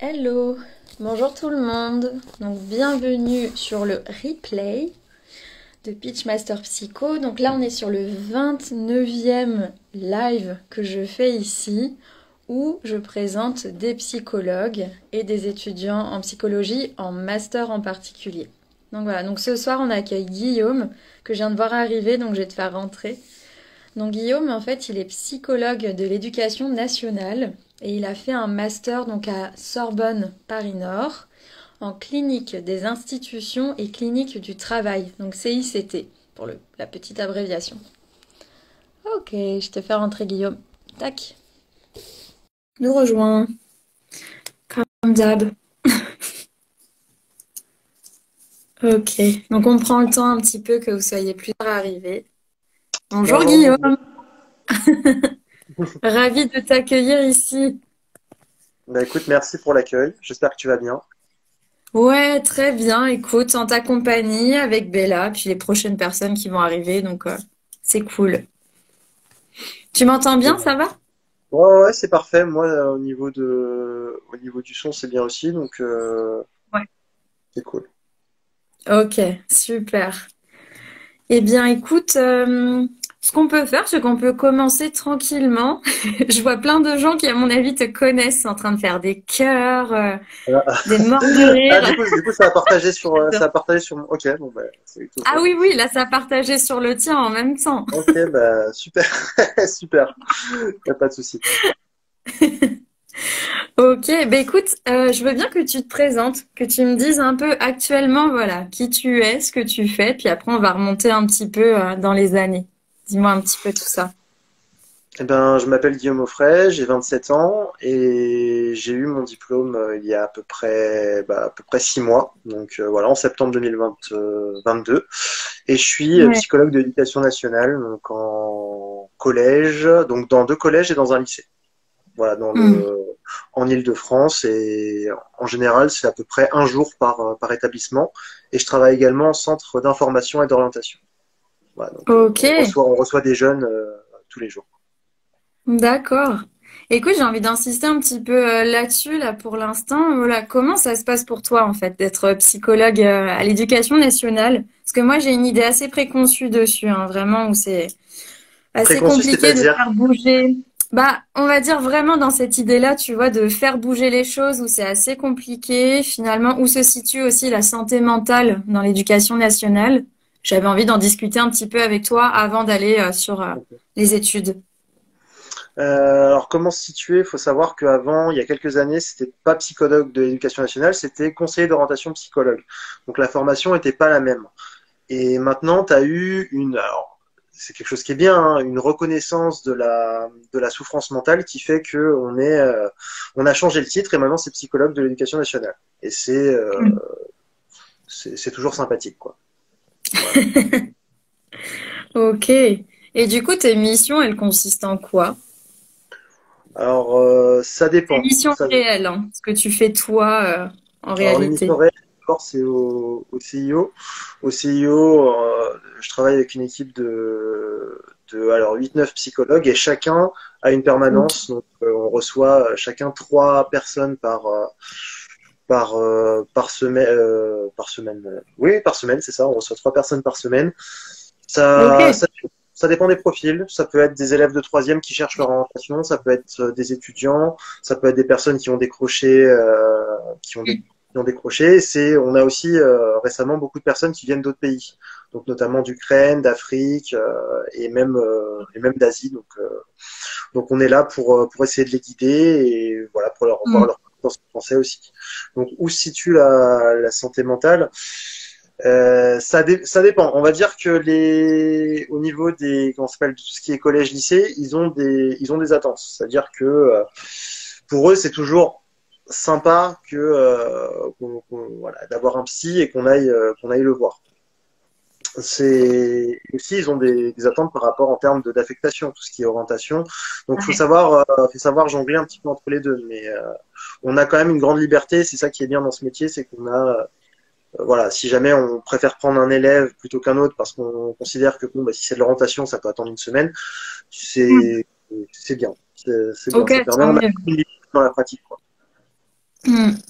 Hello, bonjour tout le monde. Donc bienvenue sur le replay de Pitchmaster Psycho. Donc là on est sur le 29e live que je fais ici où je présente des psychologues et des étudiants en psychologie en master en particulier. Donc voilà, donc ce soir on accueille Guillaume que je viens de voir arriver, donc je vais te faire rentrer. Donc Guillaume, en fait, il est psychologue de l'éducation nationale et il a fait un master donc à Sorbonne Paris-Nord en clinique des institutions et clinique du travail, donc CICT pour la petite abréviation. Ok, je te fais rentrer Guillaume. Tac. Nous rejoins. Comme d'hab. Ok, donc on prend le temps un petit peu que vous soyez plusieurs à arriver. Bonjour Bonjour Lily. Guillaume, ravi de t'accueillir ici. Bah écoute, merci pour l'accueil. J'espère que tu vas bien. Ouais, très bien. Écoute, en ta compagnie avec Bella, puis les prochaines personnes qui vont arriver, donc c'est cool. Tu m'entends Et- bien, ça va? ouais, c'est parfait. Moi, au niveau du son, c'est bien aussi, donc Ouais. c'est cool. Ok, super. Eh bien, écoute, ce qu'on peut faire, c'est qu'on peut commencer tranquillement. Je vois plein de gens qui, à mon avis, te connaissent en train de faire des cœurs, Ah, des morts de ah, rire. du coup, ça a partagé sur mon. Ok, bon bah, c'est plutôt Ah cool. oui, oui, là, ça a partagé sur le tien en même temps. Ok, bah super, super. Y a pas de souci. Ok, ben écoute, je veux bien que tu te présentes, que tu me dises un peu actuellement, voilà, qui tu es, ce que tu fais, puis après on va remonter un petit peu dans les années. Dis-moi un petit peu tout ça. Eh ben, je m'appelle Guillaume Offray, j'ai 27 ans et j'ai eu mon diplôme il y a à peu près 6 mois. Donc voilà, en septembre 2022. Et je suis Ouais. psychologue de l'éducation nationale, donc en collège, donc dans deux collèges et dans un lycée. Voilà, Hmm. en Île-de-France. Et en général, c'est à peu près un jour par établissement. Et je travaille également en centre d'information et d'orientation. Voilà, donc Ok, on reçoit des jeunes tous les jours. d'accord. Écoute, j'ai envie d'insister un petit peu là-dessus, là, pour l'instant. Voilà, comment ça se passe pour toi, en fait, d'être psychologue à l'éducation nationale? Parce que moi, j'ai une idée assez préconçue dessus, hein, vraiment, où c'est assez Préconçu, compliqué de c'est-à-dire? faire bouger. Bah, on va dire vraiment dans cette idée-là, tu vois, de faire bouger les choses où c'est assez compliqué, finalement, où se situe aussi la santé mentale dans l'éducation nationale. J'avais envie d'en discuter un petit peu avec toi avant d'aller sur les études. Alors, comment se situer? Il faut savoir qu'avant, il y a quelques années, c'était pas psychologue de l'éducation nationale, c'était conseiller d'orientation psychologue. Donc, la formation n'était pas la même. Et maintenant, tu as eu alors, c'est quelque chose qui est bien, hein, une reconnaissance de la souffrance mentale qui fait que on a changé le titre et maintenant c'est psychologue de l'éducation nationale. Et c'est toujours sympathique, quoi. Voilà. Ok. Et du coup, tes missions, elles consistent en quoi? Alors, ça Tes dépend. missions réelles, hein, ce que tu fais toi en Alors, les missions réalité. réelles, d'abord, c'est au CIO. Au CIO, je travaille avec une équipe de alors 8-9 psychologues et chacun a une Ok. permanence. Donc, on reçoit chacun 3 personnes par semaine. Oui, par semaine, c'est ça. On reçoit 3 personnes par semaine. Ok. Ça dépend des profils. Ça peut être des élèves de troisième qui cherchent leur orientation. Ça peut être des étudiants. Ça peut être des personnes qui ont décroché, qui ont décroché. On a aussi récemment beaucoup de personnes qui viennent d'autres pays, donc notamment d'Ukraine, d'Afrique et même d'Asie. Donc on est là pour essayer de les guider et voilà pour leur voir Hmm. leur compétences en français aussi. Donc où se situe la santé mentale? Ça dépend. On va dire que au niveau des, comment ça s'appelle, tout ce qui est collège-lycée, ils ont des attentes. C'est-à-dire que pour eux, c'est toujours sympa voilà, d'avoir un psy et qu'on aille le voir. Aussi, ils ont des attentes par rapport en termes d'affectation, tout ce qui est orientation. Donc, Ouais. faut savoir jongler un petit peu entre les deux. Mais on a quand même une grande liberté. C'est ça qui est bien dans ce métier, c'est qu'on a voilà, si jamais on préfère prendre un élève plutôt qu'un autre parce qu'on considère que bon, bah, si c'est de l'orientation, ça peut attendre une semaine, Hmm. c'est bien. C'est bien. Ok, Ça permet, tant on a mieux. une limite dans la pratique, quoi. Hmm.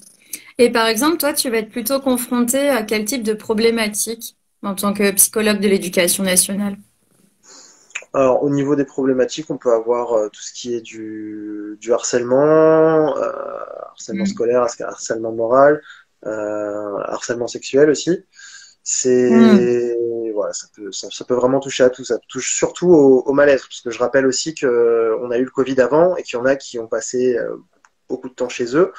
Et par exemple, toi, tu vas être plutôt confronté à quel type de problématique en tant que psychologue de l'éducation nationale? Alors, au niveau des problématiques, on peut avoir tout ce qui est du harcèlement, harcèlement Mm. scolaire, harcèlement moral, harcèlement sexuel aussi. Mm. C'est voilà, ça peut vraiment toucher à tout. Ça touche surtout au mal-être, parce que je rappelle aussi que on a eu le Covid avant et qu'il y en a qui ont passé beaucoup de temps chez eux.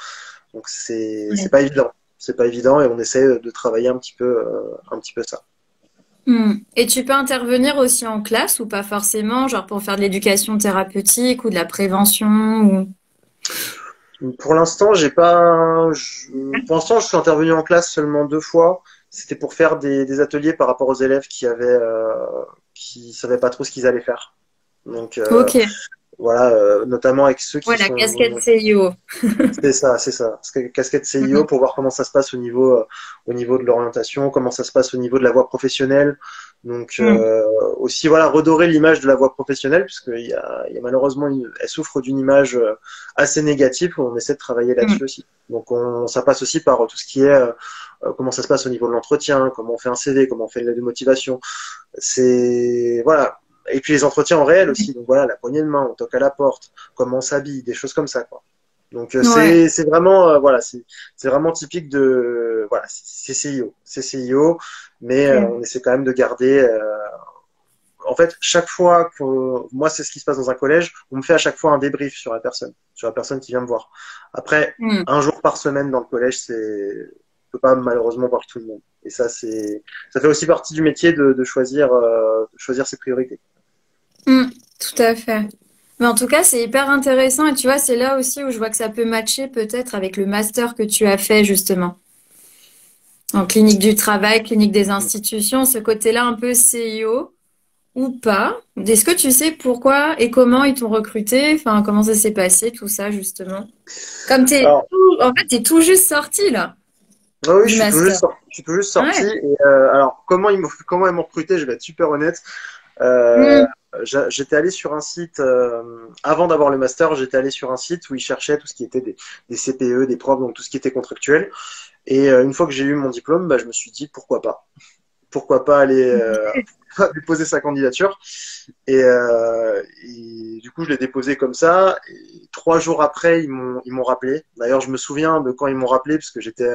Donc c'est Ouais. pas évident. C'est pas évident et on essaie de travailler un petit peu ça. Mm. Et tu peux intervenir aussi en classe ou pas forcément, genre pour faire de l'éducation thérapeutique ou de la prévention ou... Pour l'instant, j'ai pas. Pour l'instant, je suis intervenu en classe seulement 2 fois. C'était pour faire des ateliers par rapport aux élèves qui savaient pas trop ce qu'ils allaient faire. Donc Ok. voilà, notamment avec ceux Ouais, qui la sont. casquette CIO. C'est ça, c'est ça. Parce que casquette CIO Mm. pour voir comment ça se passe au niveau de l'orientation, comment ça se passe au niveau de la voie professionnelle. Donc Mm. aussi voilà, redorer l'image de la voie professionnelle, puisque il y a malheureusement elle souffre d'une image assez négative. On essaie de travailler Mm. là-dessus aussi. Donc ça passe aussi par tout ce qui est comment ça se passe au niveau de l'entretien, comment on fait un CV, comment on fait une lettre de motivation. C'est voilà. Et puis les entretiens en réel aussi. Donc voilà, la poignée de main, on toque à la porte, comment on s'habille, des choses comme ça, quoi. Donc Ouais. c'est vraiment voilà, c'est vraiment typique de voilà, c'est CIO, mais Ok. on essaie quand même de garder en fait chaque fois que moi c'est ce qui se passe dans un collège, on me fait à chaque fois un débrief sur la personne qui vient me voir. Après Mm. un jour par semaine dans le collège, on peut pas malheureusement voir tout le monde. Et ça fait aussi partie du métier de choisir ses priorités. Mm. Tout à fait. Mais en tout cas, c'est hyper intéressant et tu vois, c'est là aussi où je vois que ça peut matcher peut-être avec le master que tu as fait justement. En clinique du travail, clinique des institutions, ce côté-là un peu CIO ou pas. Est-ce que tu sais pourquoi et comment ils t'ont recruté? Enfin, comment ça s'est passé, tout ça, justement? Comme Alors en fait, t'es tout juste sorti, là, ah oui, du master. je suis tout juste sorti. Ouais. Et, alors comment ils m'ont recruté, je vais être super honnête. Euh, Mm. J'étais allé sur un site, avant d'avoir le master, j'étais allé sur un site où ils cherchaient tout ce qui était des CPE, des profs, donc tout ce qui était contractuel. Et une fois que j'ai eu mon diplôme, bah, je me suis dit pourquoi pas. Pourquoi pas aller déposer sa candidature. Et du coup, je l'ai déposé comme ça. Et 3 jours après, ils m'ont rappelé. D'ailleurs, je me souviens de quand ils m'ont rappelé, parce que j'étais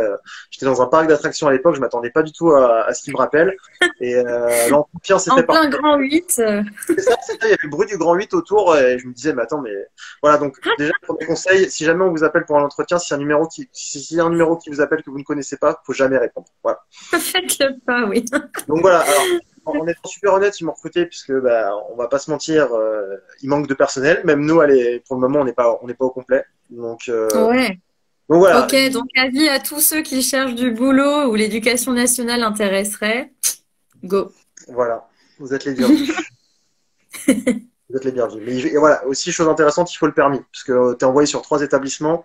dans un parc d'attractions à l'époque. Je m'attendais pas du tout à ce qu'ils me rappellent. Et l'entretien s'est En fait par plein grand 8. c'est ça, il y avait le bruit du grand 8 autour et je me disais, mais attends, mais voilà, donc déjà, premier conseil, si jamais on vous appelle pour un entretien, si y a un numéro qui vous appelle que vous ne connaissez pas, faut jamais répondre. Voilà. Faites-le pas, oui. Donc voilà, alors, en étant super honnête, ils m'ont recruté puisque, bah, on va pas se mentir, il manque de personnel. Même nous, allez, pour le moment, on n'est pas au complet. Ouais. Donc voilà, Ok, donc avis à tous ceux qui cherchent du boulot où l'éducation nationale intéresserait, go. voilà, vous êtes les bienvenus. Vous êtes les bienvenus. Mais et voilà, aussi chose intéressante, il faut le permis, parce que tu es envoyé sur 3 établissements.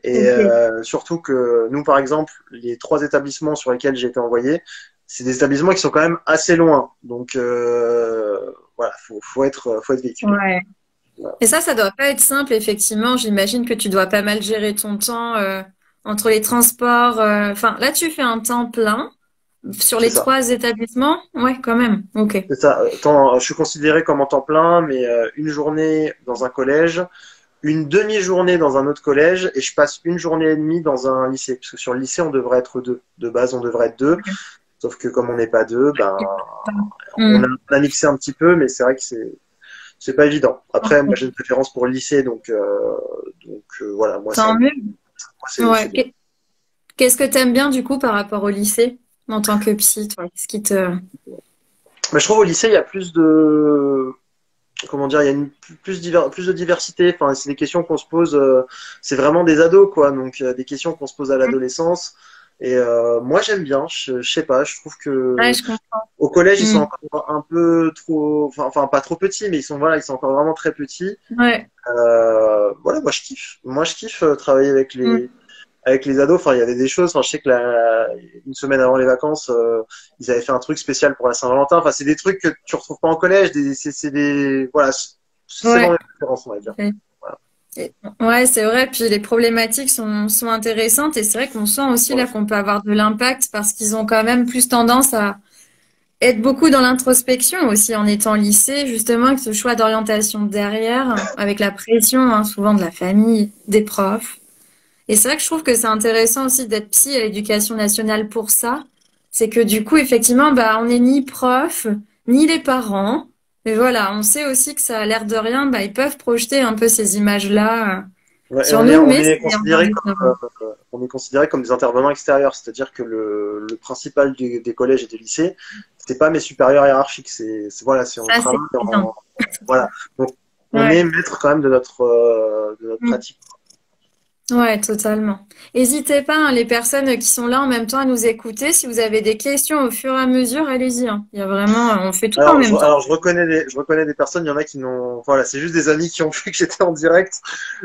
Et Ok. surtout que nous, par exemple, les 3 établissements sur lesquels j'ai été envoyé, c'est des établissements qui sont quand même assez loin. Donc voilà, faut être véhiculé. Ouais. Voilà. Et ça doit pas être simple, effectivement. J'imagine que tu dois pas mal gérer ton temps entre les transports. Enfin, là, tu fais un temps plein sur C'est les ça. 3 établissements. Ouais, quand même. Ok. C'est ça. Je suis considéré comme en temps plein, mais une journée dans un collège, une demi-journée dans un autre collège, et je passe une journée et demie dans un lycée. Parce que sur le lycée, on devrait être deux. De base, on devrait être deux. Sauf que comme on n'est pas deux, ben on a, Hmm. on a mixé un petit peu, mais c'est vrai que c'est pas évident. Après, moi Ok. j'ai une préférence pour le lycée, voilà, moi Tant mieux. c'est Ouais. bien. Qu'est-ce que t'aimes bien, du coup, par rapport au lycée en tant que psy, toi? Qu'est-ce qui te... Mais je trouve au lycée il y a plus de comment dire, il y a plus de diversité. Enfin, c'est des questions qu'on se pose. C'est vraiment des ados quoi, donc des questions qu'on se pose à l'adolescence. Et moi j'aime bien. Je sais pas, je trouve Ouais, que je comprends. au collège ils sont Hmm. encore un peu trop, enfin pas trop petits, mais ils sont encore vraiment très petits. Ouais. Voilà, moi je kiffe. Moi je kiffe travailler avec Hmm. les ados. Enfin, il y avait des choses. Enfin, je sais que une semaine avant les vacances, ils avaient fait un truc spécial pour la Saint-Valentin. Enfin, c'est des trucs que tu retrouves pas en collège. C'est des voilà, c'est dans Ouais. les références, on va dire. Voilà. Ouais, c'est vrai. Puis les problématiques sont intéressantes et c'est vrai qu'on sent aussi Ouais, là qu'on peut avoir de l'impact parce qu'ils ont quand même plus tendance à être beaucoup dans l'introspection aussi en étant au lycée, justement, avec ce choix d'orientation derrière, avec la pression, hein, souvent de la famille, des profs. Et c'est vrai que je trouve que c'est intéressant aussi d'être psy à l'éducation nationale pour ça. C'est que du coup, effectivement, bah, on n'est ni prof, ni les parents. Et voilà, on sait aussi que ça a l'air de rien, bah, ils peuvent projeter un peu ces images-là Ouais, et sur nous, mais c'est encore différent. on est considéré comme des intervenants extérieurs, c'est-à-dire que le principal des collèges et des lycées, c'est pas mes supérieurs hiérarchiques, voilà, c'est on Ça, c'est travaille bien. voilà, donc on Ouais. est maître quand même de notre pratique. Ouais, totalement. N'hésitez pas, hein, les personnes qui sont là en même temps à nous écouter. Si vous avez des questions au fur et à mesure, allez-y, hein. Il y a vraiment, on fait tout en même temps. Je reconnais des personnes, il y en a qui n'ont, voilà, c'est juste des amis qui ont vu que j'étais en direct,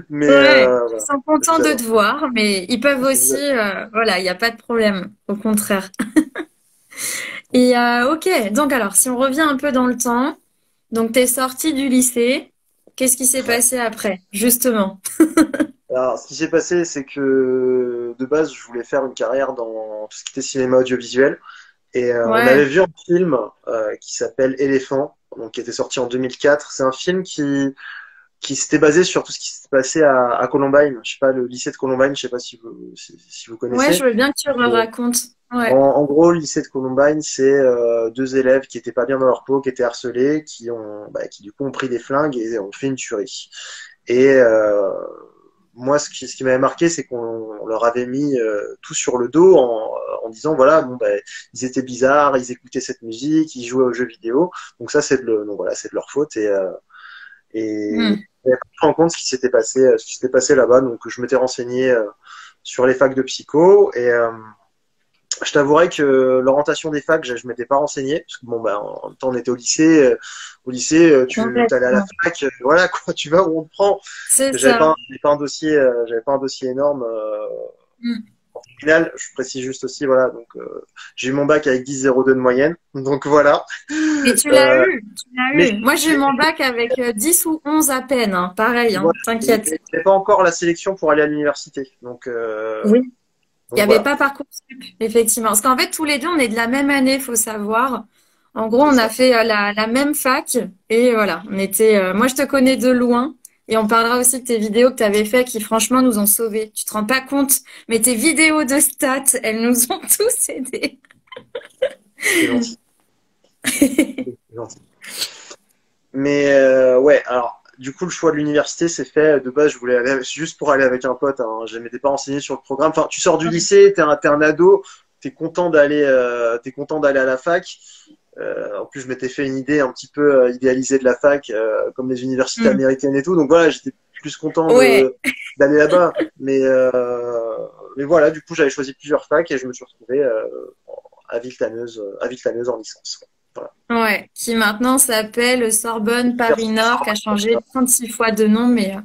mais Ouais, ils voilà. sont contents de te voir, mais ils peuvent aussi, voilà, il n'y a pas de problème, au contraire. Et ok, donc alors, si on revient un peu dans le temps, donc t'es sorti du lycée, qu'est-ce qui s'est passé après, justement? Alors, ce qui s'est passé, c'est que de base, je voulais faire une carrière dans tout ce qui était cinéma audiovisuel. Et on avait Ouais, vu un film qui s'appelle Éléphant, donc qui était sorti en 2004. C'est un film qui s'était basé sur tout ce qui s'est passé à Columbine. Je sais pas, le lycée de Columbine, je sais pas si vous ouais, connaissez. je veux bien que tu me Et racontes. Ouais. en gros, le lycée de Columbine, c'est deux élèves qui étaient pas bien dans leur peau, qui étaient harcelés, qui du coup ont pris des flingues et ont fait une tuerie. Et moi, ce qui m'avait marqué, c'est qu'on leur avait mis tout sur le dos en disant, voilà, bon, ben, ils étaient bizarres, ils écoutaient cette musique, ils jouaient aux jeux vidéo. Donc ça, donc voilà, c'est de leur faute. Et Hmm. j'avais pas pris en compte ce qui s'était passé là-bas. Donc je m'étais renseigné sur les facs de psycho et je t'avouerais que l'orientation des facs, je m'étais pas renseigné parce que bon, ben, en même temps, on était au lycée. Au lycée, tu allais à la Complètement. fac, voilà quoi, tu vas où on te prend. C'est ça. J'avais pas un dossier énorme. Hmm. En final, je précise juste aussi, voilà, donc j'ai eu mon bac avec 10,02 de moyenne, donc voilà. Et tu l'as Euh, eu, tu l'as mais eu. Moi, j'ai eu mon bac avec 10 ou 11 à peine, hein. Pareil, voilà, hein. T'inquiète. j'avais pas encore la sélection pour aller à l'université, Oui. Il n'y donc avait voilà, pas Parcoursup, effectivement. Parce qu'en fait, tous les deux, on est de la même année, faut savoir. En gros, c'est on a ça. fait la même fac. Et voilà, on était. Moi, je te connais de loin. Et on parlera aussi de tes vidéos que tu avais fait qui, franchement, nous ont sauvés. Tu te rends pas compte, mais tes vidéos de stats, elles nous ont tous aidés. C'est gentil, c'est gentil. Mais ouais, alors du coup le choix de l'université s'est fait de base. Je voulais aller juste pour aller avec un pote. Hein, je m'étais pas renseigné sur le programme. Enfin, tu sors du lycée, t'es un ado, t'es content d'aller à la fac. En plus, je m'étais fait une idée un petit peu idéalisée de la fac, comme les universités Hmm. américaines et tout. Donc voilà, j'étais plus content Ouais, de d'aller là-bas. Mais voilà, du coup, j'avais choisi plusieurs facs et je me suis retrouvé à Villetaneuse en licence. Voilà. ouais. Qui maintenant s'appelle Sorbonne Paris Nord, qui a changé 36 fois de nom, mais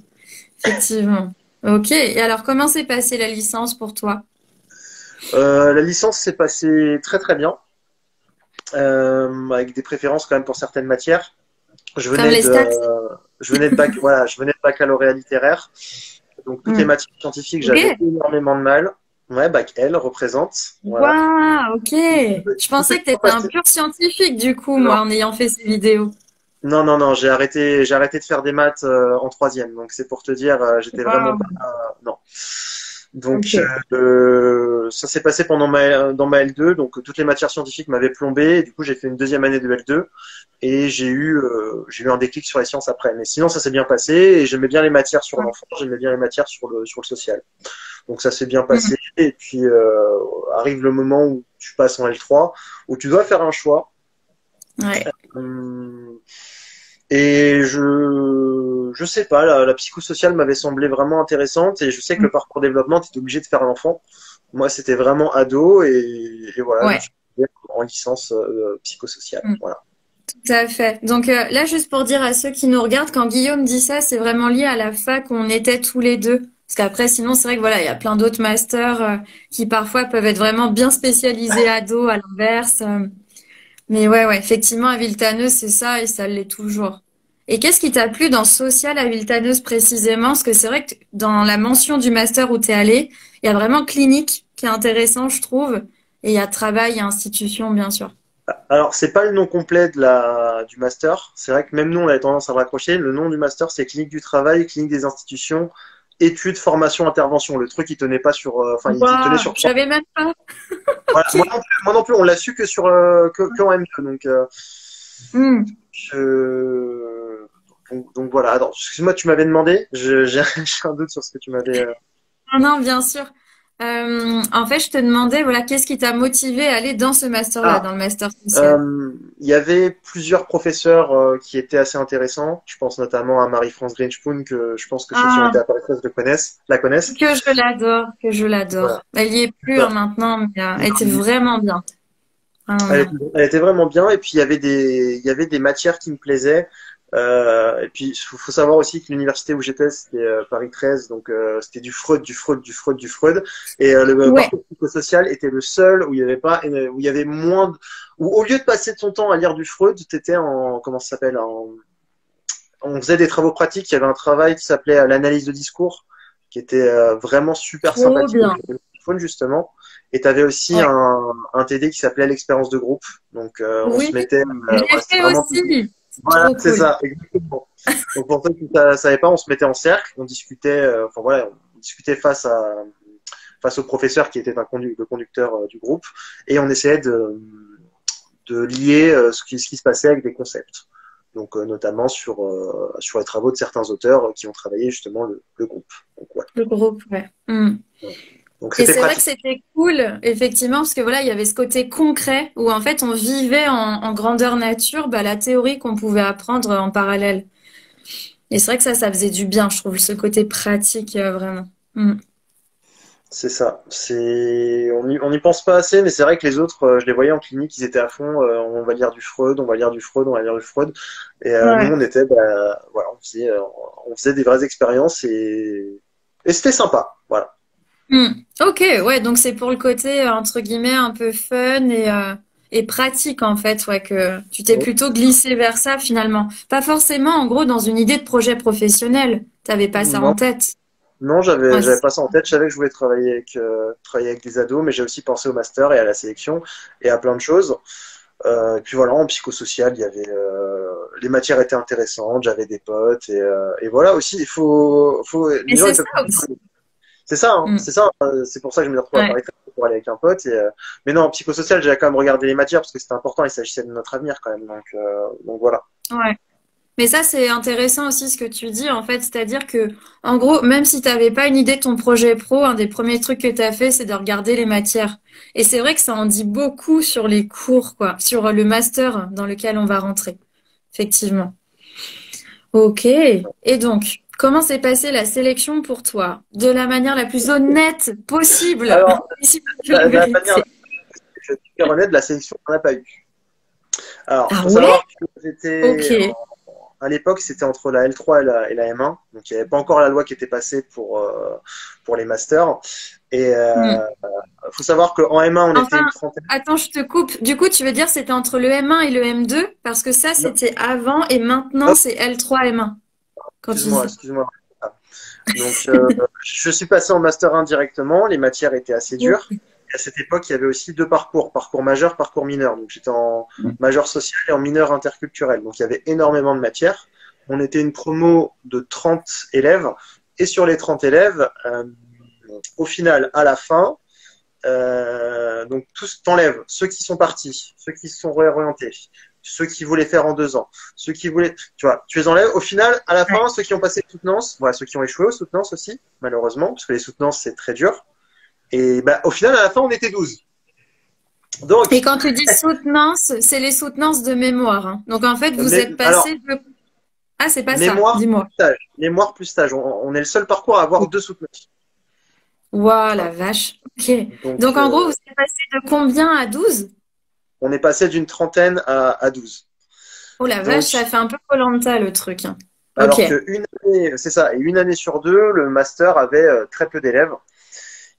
effectivement. Ok. Et alors, comment s'est passée la licence pour toi? La licence s'est passée très très bien, avec des préférences quand même pour certaines matières. Je Comme venais les de, stats? je venais de baccalauréat littéraire, donc toutes les Hmm. matières scientifiques, Ok. j'avais énormément de mal. Ouais, bac L représente, voilà. Waouh, ok. Je Tout s'est pensais que tu bien étais un passé. pur scientifique, du coup, Non, moi, en ayant fait ces vidéos. non, j'ai arrêté de faire des maths en troisième, donc c'est pour te dire, j'étais vraiment pas, Waouh. non. Donc Ok. ça s'est passé dans ma L2, donc toutes les matières scientifiques m'avaient plombé, et du coup j'ai fait une deuxième année de L2 et j'ai eu un déclic sur les sciences après. Mais sinon ça s'est bien passé et j'aimais bien les matières sur l'enfant, j'aimais bien les matières sur le social. Donc ça s'est bien Hmm. passé et puis arrive le moment où tu passes en L3 où tu dois faire un choix. Ouais. Hum, Et je sais pas, la psychosociale m'avait semblé vraiment intéressante et je sais que Hmm. le parcours développement, tu es obligé de faire un enfant. Moi, c'était vraiment ado et voilà, je me Ouais. suis retrouvé en licence psychosociale. Hmm. Voilà. Tout à fait. Donc là, juste pour dire à ceux qui nous regardent, quand Guillaume dit ça, c'est vraiment lié à la fac où on était tous les deux. Parce qu'après, sinon, c'est vrai que voilà, il y a plein d'autres masters qui parfois peuvent être vraiment bien spécialisés ados, à l'inverse. Mais ouais, ouais, effectivement, à Villetaneuse, c'est ça et ça l'est toujours. Et qu'est-ce qui t'a plu dans social à Villetaneuse précisément? Parce que c'est vrai que dans la mention du master où tu es allé, il y a vraiment clinique qui est intéressant, je trouve. Et il y a travail et institution, bien sûr. Alors, c'est pas le nom complet du master. C'est vrai que même nous, on avait tendance à le raccrocher. Le nom du master, c'est clinique du travail, clinique des institutions, études, formation, intervention. Le truc, il tenait pas sur, enfin, il tenait Waouh, sur je trois. savais même pas. Voilà, Ok. moi non plus, on l'a su que sur, qu'en M2. Hmm. Je- donc voilà. Alors, excuse-moi, tu m'avais demandé. J'ai j'ai un doute sur ce que tu m'avais. Non, non, bien sûr. En fait, je te demandais, voilà, qu'est-ce qui t'a motivé à aller dans ce master-là, Ah, dans le master social? il y avait plusieurs professeurs qui étaient assez intéressants. Je pense notamment à Marie-France Grinchpoon, que je pense que ceux qui ont été Ah, à Paris 13 la connaissent. que je l'adore, que je Voilà. l'adore. Elle y est plus hein, maintenant, mais elle était vraiment bien. Vraiment bien. Elle était vraiment bien. Et puis il y avait des matières qui me plaisaient. Et puis faut savoir aussi que l'université où j'étais, c'était Paris 13, donc c'était du Freud, du Freud, du Freud, du Freud. Et le Ouais. parcours psychosocial était le seul où il y avait pas, où il y avait moins, où au lieu de passer de son temps à lire du Freud, t'étais en, comment ça s'appelle, on faisait des travaux pratiques. Il y avait un travail qui s'appelait l'analyse de discours, qui était vraiment super Trop sympathique bien. avec le téléphone, justement. Et tu avais aussi Ouais. un TD qui s'appelait l'expérience de groupe. Donc on se Oui, mettait, je l'ai voilà, c'était fait vraiment. aussi. C'est Voilà, trop c'est cool. ça, exactement. Donc pour ceux qui ne savaient pas, on se mettait en cercle, on discutait, enfin voilà, on discutait face au professeur qui était le conducteur du groupe, et on essayait de lier ce qui se passait avec des concepts. Donc notamment sur les travaux de certains auteurs qui ont travaillé justement le groupe. Donc, ouais. Le groupe, ouais. Hmm. Donc Et c'était c'est vrai que pratique. c'était cool, effectivement, parce que voilà, il y avait ce côté concret où en fait on vivait en grandeur nature bah, la théorie qu'on pouvait apprendre en parallèle. Et c'est vrai que ça faisait du bien, je trouve, ce côté pratique, vraiment. Hmm. C'est ça. On y pense pas assez, mais c'est vrai que les autres, je les voyais en clinique, ils étaient à fond. On va lire du Freud, on va lire du Freud, on va lire du Freud. Et nous, Ouais. on était, bah, voilà, on faisait des vraies expériences et c'était sympa. Voilà. Hmm. Ok, ouais, donc c'est pour le côté, entre guillemets, un peu fun et pratique, en fait, ouais, que tu t'es plutôt glissé vers ça, finalement. Pas forcément, en gros, dans une idée de projet professionnel. T'avais pas ça en Non, tête. non, Ouais, j'avais pas ça en tête. Je savais que je voulais travailler avec des ados, mais j'ai aussi pensé au master et à la sélection et à plein de choses. Et puis voilà, en psychosocial, il y avait les matières étaient intéressantes, j'avais des potes et voilà aussi. mais Les gens c'est ils ça peuvent pas aussi. C'est ça, hein, Hmm. c'est ça. C'est pour ça que je me retrouve à Ouais, Paris 13 pour aller avec un pote. Mais non, en psychosocial, j'avais quand même regardé les matières parce que c'était important. Il s'agissait de notre avenir quand même. Donc voilà. ouais. Mais ça, c'est intéressant aussi ce que tu dis, en fait. C'est-à-dire que, en gros, même si tu n'avais pas une idée de ton projet pro, un des premiers trucs que tu as fait, c'est de regarder les matières. Et c'est vrai que ça en dit beaucoup sur les cours, quoi, sur le master dans lequel on va rentrer. Effectivement. Ok. Et donc, comment s'est passée la sélection pour toi? De la manière la plus honnête possible, Alors, ici que la la manière, vérité. je suis super honnête, la sélection, on n'a pas eu. Alors, Ah faut ouais? savoir que Ok. à l'époque, c'était entre la L3 et la M1. Donc, il n'y avait pas encore la loi qui était passée pour les masters. Et Hmm. faut savoir qu'en M1, on était une Enfin, trentaine. attends, je te coupe. Du coup, tu veux dire c'était entre le M1 et le M2? Parce que ça, Non, c'était avant et maintenant, c'est L3 M1. Quand tu excuse-moi, dis. excuse-moi. Donc, je suis passé en master 1 directement. Les matières étaient assez dures. Et à cette époque, il y avait aussi deux parcours, parcours majeur, parcours mineur. Donc, j'étais en majeur social et en mineur interculturel. Donc, il y avait énormément de matières. On était une promo de 30 élèves. Et sur les 30 élèves, au final, à la fin, donc tous t'enlèves ceux qui sont partis, ceux qui se sont réorientés, ceux qui voulaient faire en 2 ans, ceux qui voulaient, tu vois, tu les enlèves. Au final, à la Ouais. fin, ceux qui ont passé les soutenances, voilà, ceux qui ont échoué aux soutenances aussi, malheureusement, parce que les soutenances c'est très dur. Et bah, au final, à la fin, on était 12. Et Donc, quand tu dis soutenance, c'est les soutenances de mémoire, hein. Donc, en fait, vous êtes alors, passé de... Ah, c'est pas ça, dis-moi. mémoire plus stage. On est le seul parcours à avoir deux soutenances. Ouah, la Voilà. vache. Ok. Donc, Donc, en gros, vous êtes passé de combien à 12? on est passé d'une trentaine à 12. Oh la vache, Donc, ça fait un peu koh le truc, hein. Ok. alors que une année, c'est ça, et une année sur deux, le master avait très peu d'élèves.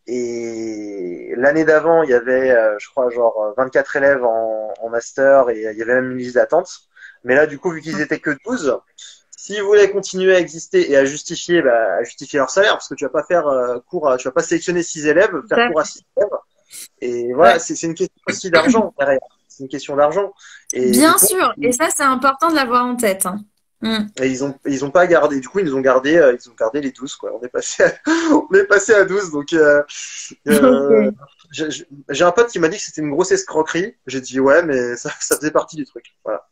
Et l'année d'avant, il y avait, je crois, genre 24 élèves en master et il y avait même une liste d'attente. Mais là, du coup, vu qu'ils étaient que 12, s'ils voulaient continuer à exister et à justifier leur salaire, parce que tu vas pas faire tu vas pas sélectionner 6 élèves, faire cours à 6 élèves. Et voilà, Ouais. c'est une question aussi d'argent derrière. C'est une question d'argent. Et du Bien coup, sûr, et ça c'est important de l'avoir en tête, hein. Mm. et ils ont pas gardé. Du coup, ils ont gardé les 12 quoi. On est passé on est passé à 12. Donc, euh, Ok. j'ai un pote qui m'a dit que c'était une grosse escroquerie. J'ai dit ouais, mais ça faisait partie du truc. Voilà.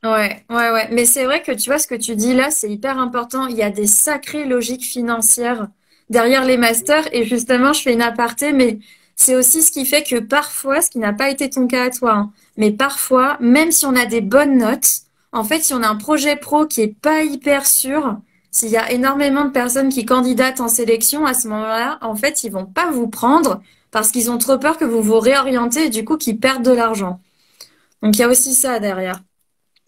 Ouais, ouais, ouais. Mais c'est vrai que tu vois ce que tu dis là, c'est hyper important. Il y a des sacrées logiques financières derrière les masters. Et justement, je fais une aparté, mais c'est aussi ce qui fait que parfois, ce qui n'a pas été ton cas à toi, hein, mais parfois, même si on a des bonnes notes, en fait, si on a un projet pro qui est pas hyper sûr, s'il y a énormément de personnes qui candidatent en sélection, à ce moment-là, en fait, ils vont pas vous prendre parce qu'ils ont trop peur que vous vous réorientez et du coup qu'ils perdent de l'argent. Donc il y a aussi ça derrière.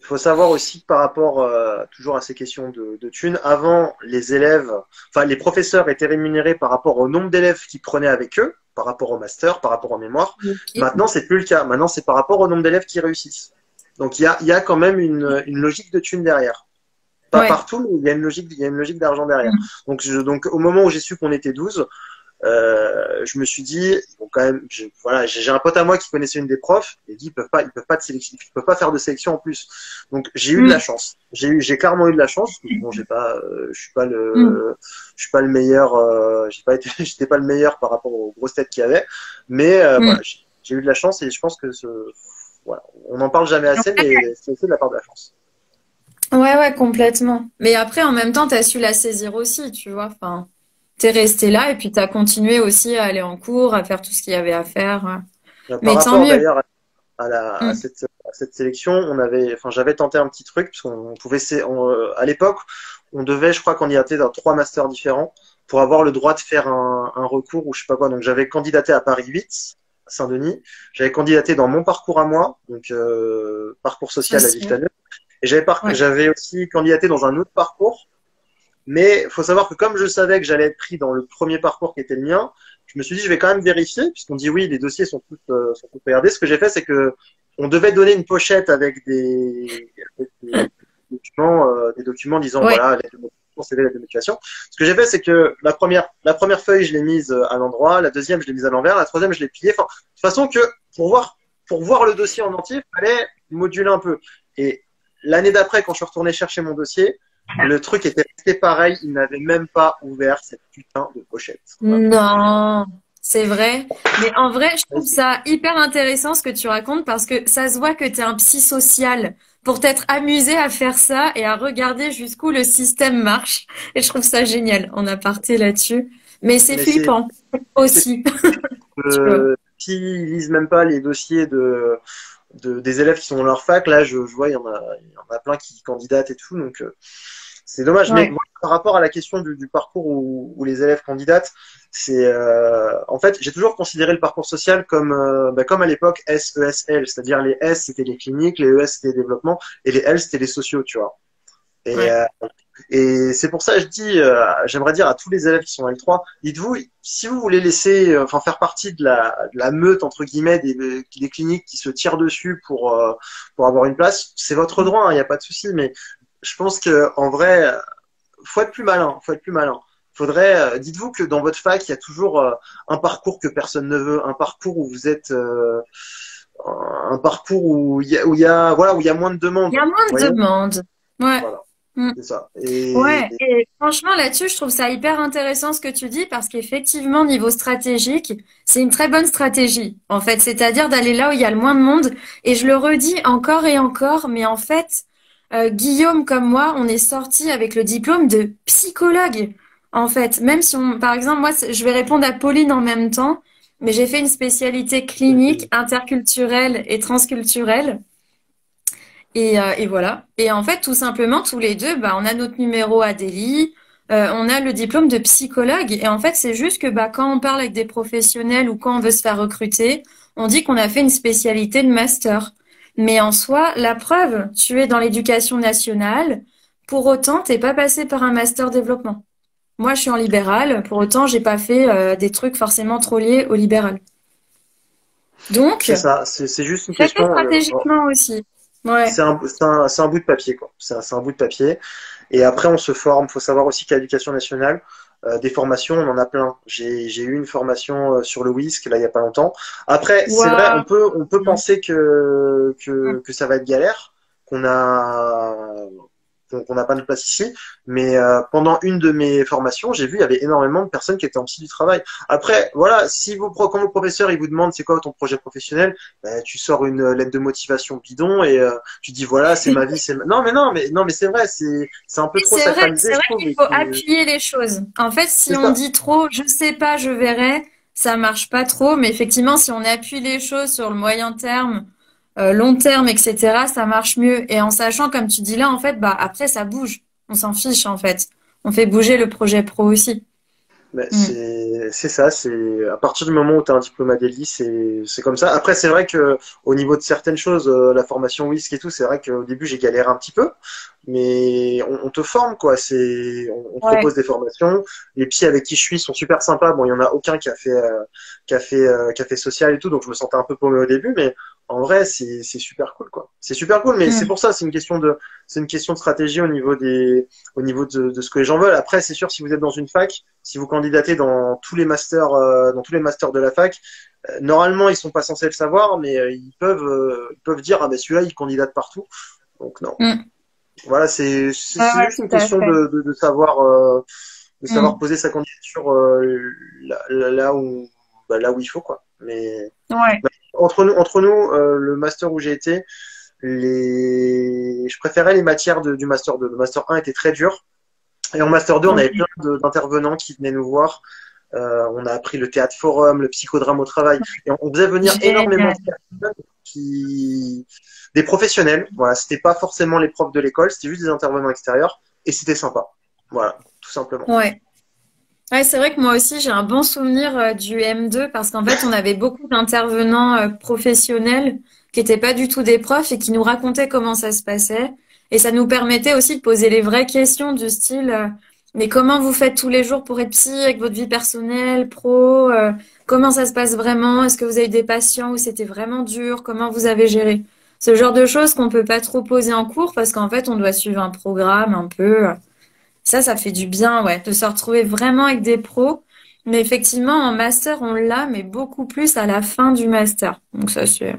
Il faut savoir aussi que par rapport toujours à ces questions de thunes, avant les professeurs étaient rémunérés par rapport au nombre d'élèves qu'ils prenaient avec eux, par rapport au master, par rapport au mémoire. Ok. Maintenant, c'est plus le cas. Maintenant, c'est par rapport au nombre d'élèves qui réussissent. Donc, il y a quand même une logique de thunes derrière. Pas Ouais. partout, mais il y a une logique d'argent derrière. Mm. Donc, au moment où j'ai su qu'on était 12, je me suis dit, bon, quand même, voilà, j'ai un pote à moi qui connaissait une des profs et dit ils peuvent pas de sélection, ils peuvent pas faire de sélection en plus. Donc j'ai eu de la Mm. chance. J'ai clairement eu de la chance. Bon, Mm. je suis pas le meilleur, j'ai pas été, j'étais pas le meilleur par rapport aux grosses têtes qu'il y avait, mais Mm. voilà, j'ai eu de la chance et je pense que voilà, on n'en parle jamais assez, mais c'est aussi de la part de la chance. Ouais, ouais, complètement. Mais après, en même temps, t'as su la saisir aussi, tu vois. Enfin, t'es resté là et puis t'as continué aussi à aller en cours, à faire tout ce qu'il y avait à faire. Ouais. Par Mais tant rapport mieux. d'ailleurs Mm. à cette sélection, j'avais tenté un petit truc, parce qu'on pouvait, à l'époque, on devait, je crois, candidater dans 3 masters différents pour avoir le droit de faire un recours ou je sais pas quoi. Donc, j'avais candidaté à Paris 8, à Saint-Denis. J'avais candidaté dans mon parcours à moi, donc, parcours social à Social. Villetaneuse. Et Ouais. j'avais aussi candidaté dans un autre parcours. Mais il faut savoir que comme je savais que j'allais être pris dans le premier parcours qui était le mien, je me suis dit je vais quand même vérifier puisqu'on dit oui les dossiers sont tous regardés. Ce que j'ai fait c'est que on devait donner une pochette avec des des documents disant Ouais. voilà l'aide de motivation, CV, l'aide de motivation. Ce que j'ai fait c'est que la première feuille je l'ai mise à l'endroit, la deuxième je l'ai mise à l'envers, la troisième je l'ai pliée. Enfin, de façon que pour voir le dossier en entier, il fallait moduler un peu. Et l'année d'après quand je suis retourné chercher mon dossier, le truc était resté pareil, il n'avait même pas ouvert cette putain de pochette. Voilà. Non, c'est vrai. Mais en vrai, je trouve ça hyper intéressant ce que tu racontes parce que ça se voit que tu es un psy social pour t'être amusé à faire ça et à regarder jusqu'où le système marche. Et je trouve ça génial. On a parté là-dessus. Mais c'est Mais flippant c'est aussi. Tu vois. s'ils lisent même pas les dossiers des élèves qui sont dans leur fac, là je vois il y en a plein qui candidatent et tout, donc c'est dommage. Mais Ouais. moi, par rapport à la question du parcours où les élèves candidatent, c'est en fait j'ai toujours considéré le parcours social comme comme à l'époque SESL, c'est-à-dire les S c'était les cliniques, les ES c'était les développements et les L c'était les sociaux, tu vois. Et, Ouais. c'est pour ça que je dis, j'aimerais dire à tous les élèves qui sont L3, dites-vous, si vous voulez laisser, enfin faire partie de la meute entre guillemets des cliniques qui se tirent dessus pour avoir une place, c'est votre droit, il n'y a pas de souci. Mais je pense que en vrai, faut être plus malin, faut être plus malin. Dites-vous que dans votre fac, il y a toujours un parcours que personne ne veut, un parcours où vous êtes, un parcours voilà, où il y a moins de demandes. Il y a Vous moins de voyez, demandes. Ouais. voilà, Mm. c'est ça. Ouais, et franchement là-dessus, je trouve ça hyper intéressant ce que tu dis parce qu'effectivement, niveau stratégique, c'est une très bonne stratégie en fait, c'est-à-dire d'aller là où il y a le moins de monde. Et je le redis encore et encore, mais en fait, Guillaume comme moi, on est sorti avec le diplôme de psychologue. En fait, même si on, par exemple, moi, je vais répondre à Pauline en même temps, mais j'ai fait une spécialité clinique, interculturelle et transculturelle. Et voilà. Et en fait, tout simplement, tous les deux, bah, on a notre numéro Adélie, on a le diplôme de psychologue. Et en fait, c'est juste que bah, quand on parle avec des professionnels ou quand on veut se faire recruter, on dit qu'on a fait une spécialité de master. Mais en soi, la preuve, tu es dans l'éducation nationale. Pour autant, t'es pas passé par un master développement. Moi, je suis en libéral. Pour autant, j'ai pas fait des trucs forcément trop liés au libéral. Donc, C'est ça, c'est juste une ça fait question. stratégiquement aussi. Ouais. C'est un bout de papier, quoi. C'est un bout de papier. Et après, on se forme. Faut savoir aussi qu'à l'Éducation nationale, des formations, on en a plein. J'ai eu une formation sur le WISC là il y a pas longtemps. Après, c'est vrai, Waouh. on peut penser que ça va être galère, qu'on a qu'on n'a pas de place ici, mais pendant une de mes formations, j'ai vu il y avait énormément de personnes qui étaient en psy du travail. Après, voilà, si quand vos professeurs ils vous demandent c'est quoi ton projet professionnel, bah, tu sors une lettre de motivation bidon et tu dis voilà c'est ma vie, non mais c'est vrai, c'est un peu trop C'est sacralisé je vrai trouve. qu'il faut appuyer les choses. En fait, si C'est on ça. dit trop, je sais pas, je verrai, ça marche pas trop. Mais effectivement, si on appuie les choses sur le moyen terme, long terme, etc., ça marche mieux. Et en sachant, comme tu dis là, en fait, bah après ça bouge. On s'en fiche en fait. On fait bouger le projet pro aussi. Mais Mm. c'est ça, c'est à partir du moment où tu as un diplôme ADELI, c'est comme ça. Après, c'est vrai que au niveau de certaines choses, la formation WISC et tout, c'est vrai qu'au début j'ai galéré un petit peu, mais on te forme quoi. On te Ouais. propose des formations. Les psys avec qui je suis sont super sympas. Bon, il y en a aucun qui a fait social et tout, donc je me sentais un peu paumé au début, mais en vrai c'est super cool quoi. C'est super cool, mais c'est Mm. pour ça, c'est une question de stratégie au niveau de ce que les gens veulent. Après, c'est sûr si vous êtes dans une fac, si vous candidatez dans tous les masters de la fac, normalement ils sont pas censés le savoir, mais ils peuvent dire ah ben celui-là il candidate partout. Donc non. Mm. Voilà, Ouais, c'est ouais, juste une tout à question fait. de savoir Mm. poser sa candidature là où il faut quoi. Mais Ouais. entre nous, le master où j'ai été, je préférais les matières du master 2. Le master 1 était très dur. Et en master 2, on avait plein Ok. d'intervenants qui venaient nous voir. On a appris le théâtre forum, le psychodrame au travail. Et on faisait venir énormément de Génial. personnes des professionnels. Voilà, c'était pas forcément les profs de l'école, c'était juste des intervenants extérieurs. Et c'était sympa. Voilà, tout simplement. Ouais. Ouais, c'est vrai que moi aussi j'ai un bon souvenir du M2 parce qu'en fait on avait beaucoup d'intervenants professionnels qui étaient pas du tout des profs et qui nous racontaient comment ça se passait et ça nous permettait aussi de poser les vraies questions du style mais comment vous faites tous les jours pour être psy avec votre vie personnelle, pro, comment ça se passe vraiment? Est-ce que vous avez des patients où c'était vraiment dur? Comment vous avez géré? Ce genre de choses qu'on peut pas trop poser en cours parce qu'en fait on doit suivre un programme un peu. Ça fait du bien, ouais, de se retrouver vraiment avec des pros. Mais effectivement, en master, on l'a, mais beaucoup plus à la fin du master. Donc ça, c'est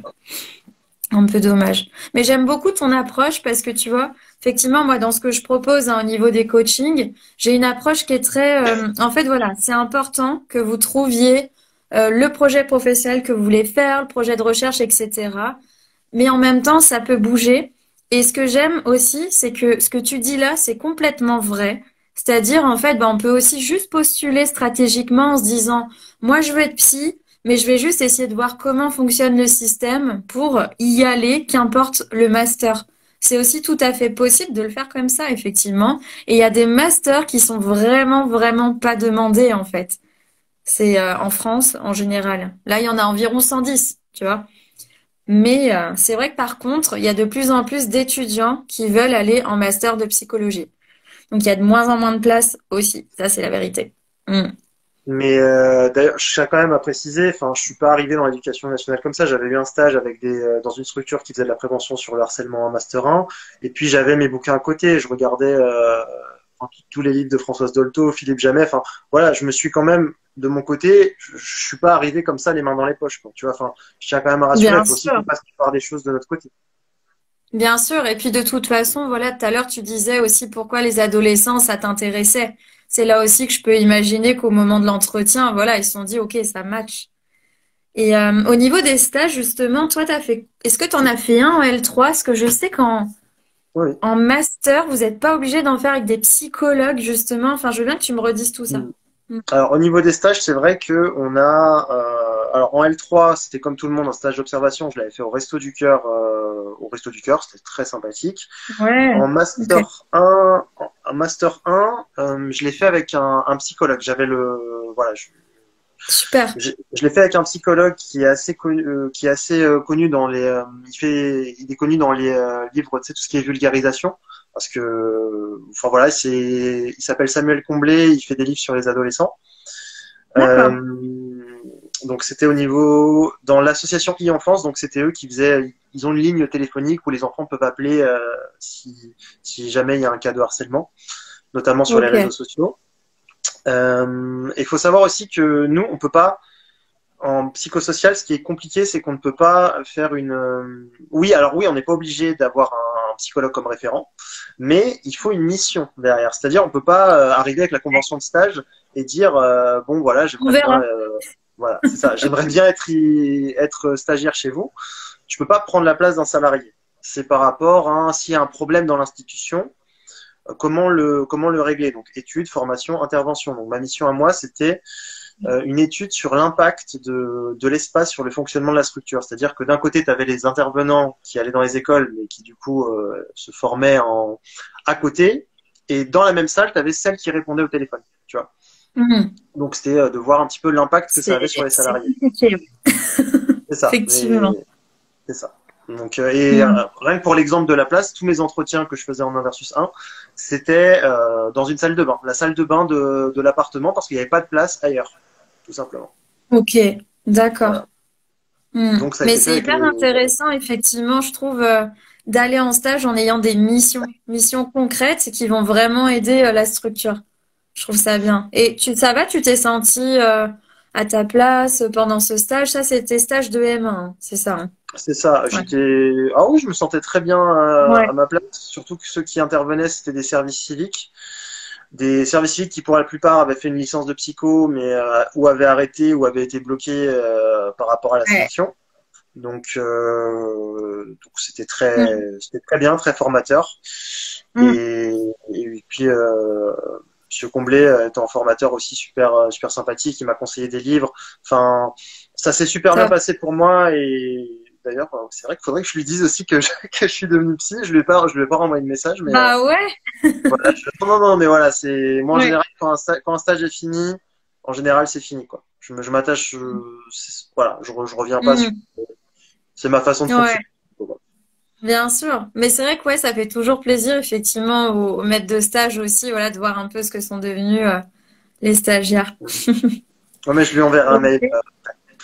un peu dommage. Mais j'aime beaucoup ton approche parce que tu vois, effectivement, moi, dans ce que je propose hein, au niveau des coachings, j'ai une approche qui est très... en fait, voilà, c'est important que vous trouviez le projet professionnel que vous voulez faire, le projet de recherche, etc. Mais en même temps, ça peut bouger. Et ce que j'aime aussi, c'est que ce que tu dis là, c'est complètement vrai. C'est-à-dire, en fait, ben, on peut aussi juste postuler stratégiquement en se disant, moi, je veux être psy, mais je vais juste essayer de voir comment fonctionne le système pour y aller, qu'importe le master. C'est aussi tout à fait possible de le faire comme ça, effectivement. Et il y a des masters qui sont vraiment, vraiment pas demandés, en fait. C'est en France, en général. Là, il y en a environ 110, tu vois. Mais c'est vrai que par contre, il y a de plus en plus d'étudiants qui veulent aller en master de psychologie. Donc il y a de moins en moins de places aussi. Ça, c'est la vérité. Mm. Mais d'ailleurs, je tiens quand même à préciser, enfin, je suis pas arrivé dans l'éducation nationale comme ça. J'avais eu un stage dans une structure qui faisait de la prévention sur le harcèlement en master 1, et puis j'avais mes bouquins à côté. Je regardais enfin, tous les livres de Françoise Dolto, Philippe Jamais. Enfin, voilà, je me suis quand même de mon côté, je suis pas arrivé comme ça les mains dans les poches, quoi. Tu vois, enfin, je tiens quand même à rassurer. Il Bien faut aussi qu'on sûr. passe par des choses de notre côté. Bien sûr. Et puis de toute façon, voilà, tout à l'heure, tu disais aussi pourquoi les adolescents, ça t'intéressait. C'est là aussi que je peux imaginer qu'au moment de l'entretien, voilà, ils se sont dit, OK, ça match. Et au niveau des stages, justement, toi, est-ce que tu en as fait un en L3? Parce que je sais qu'en Oui. en master, vous n'êtes pas obligé d'en faire avec des psychologues, justement. Enfin, je veux bien que tu me redises tout ça. Oui. Mm. Alors, au niveau des stages, c'est vrai que on a. Alors, en L3, c'était comme tout le monde un stage d'observation. Je l'avais fait au Resto du Cœur. Au Resto du Cœur, c'était très sympathique. Ouais, En ok. Master 1, je l'ai fait avec un psychologue. Voilà, Super. je l'ai fait avec un psychologue qui est assez connu, connu dans il est connu dans les livres, tu sais, tout ce qui est vulgarisation. Parce que, enfin voilà, il s'appelle Samuel Comblé, il fait des livres sur les adolescents. D'accord. Euh, Donc c'était au niveau dans l'association e-enfance, donc c'était eux qui faisaient, ils ont une ligne téléphonique où les enfants peuvent appeler si jamais il y a un cas de harcèlement, notamment sur les Ok. réseaux sociaux. Il faut savoir aussi que nous, on peut pas en psychosocial, ce qui est compliqué, c'est qu'on ne peut pas faire une. Oui, alors oui, on n'est pas obligé d'avoir un psychologue comme référent, mais il faut une mission derrière. C'est-à-dire, on peut pas arriver avec la convention de stage et dire bon voilà, On j'aimerais bien, verra. voilà, c'est ça, j'aimerais bien être stagiaire chez vous. Tu peux pas prendre la place d'un salarié. C'est par rapport à s'il y a un problème dans l'institution, comment le régler. Donc études, formation, intervention. Donc ma mission à moi, c'était une étude sur l'impact de l'espace sur le fonctionnement de la structure. C'est-à-dire que d'un côté, tu avais les intervenants qui allaient dans les écoles, mais qui du coup se formaient à côté, et dans la même salle, tu avais celles qui répondaient au téléphone. Tu vois. Mhm. Donc c'était de voir un petit peu l'impact que ça avait sur les C'est salariés. compliqué, C'est ça. effectivement. C'est ça. Donc, et Mhm. rien que pour l'exemple de la place, tous mes entretiens que je faisais en 1 versus 1, c'était dans une salle de bain, la salle de bain de l'appartement, parce qu'il n'y avait pas de place ailleurs, tout simplement. Ok, Voilà. d'accord. Mhm. Donc ça a Mais été fait c'est avec hyper les. intéressant, effectivement, je trouve, d'aller en stage en ayant des missions concrètes qui vont vraiment aider la structure. Je trouve ça bien. Et ça va, tu t'es senti à ta place pendant ce stage? Ça, c'était stage de M1, hein, c'est ça, hein? C'est ça. Ouais. Ah oui, je me sentais très bien à Ouais. ma place. Surtout que ceux qui intervenaient, c'était des services civiques qui pour la plupart avaient fait une licence de psycho, mais ou avaient arrêté ou avaient été bloqués par rapport à la Ouais. sélection. Donc Mm. c'était très bien, très formateur. Mm. Et puis Monsieur Comblé étant formateur aussi super sympathique, il m'a conseillé des livres. Enfin, ça s'est super bien Top. passé pour moi. Et d'ailleurs, c'est vrai qu'il faudrait que je lui dise aussi que que je suis devenu psy. Je lui ai pas renvoyé de message, mais Bah ouais. voilà. Non, mais voilà, c'est moi en Ouais. général quand un stage est fini, en général c'est fini quoi. Je m'attache, voilà, je reviens pas sur. Mm. C'est ma façon de Ouais. fonctionner. Bien sûr. Mais c'est vrai que ouais, ça fait toujours plaisir, effectivement, aux maîtres de stage aussi, voilà, de voir un peu ce que sont devenus les stagiaires. Non, mais je lui enverrai un mail. Ok.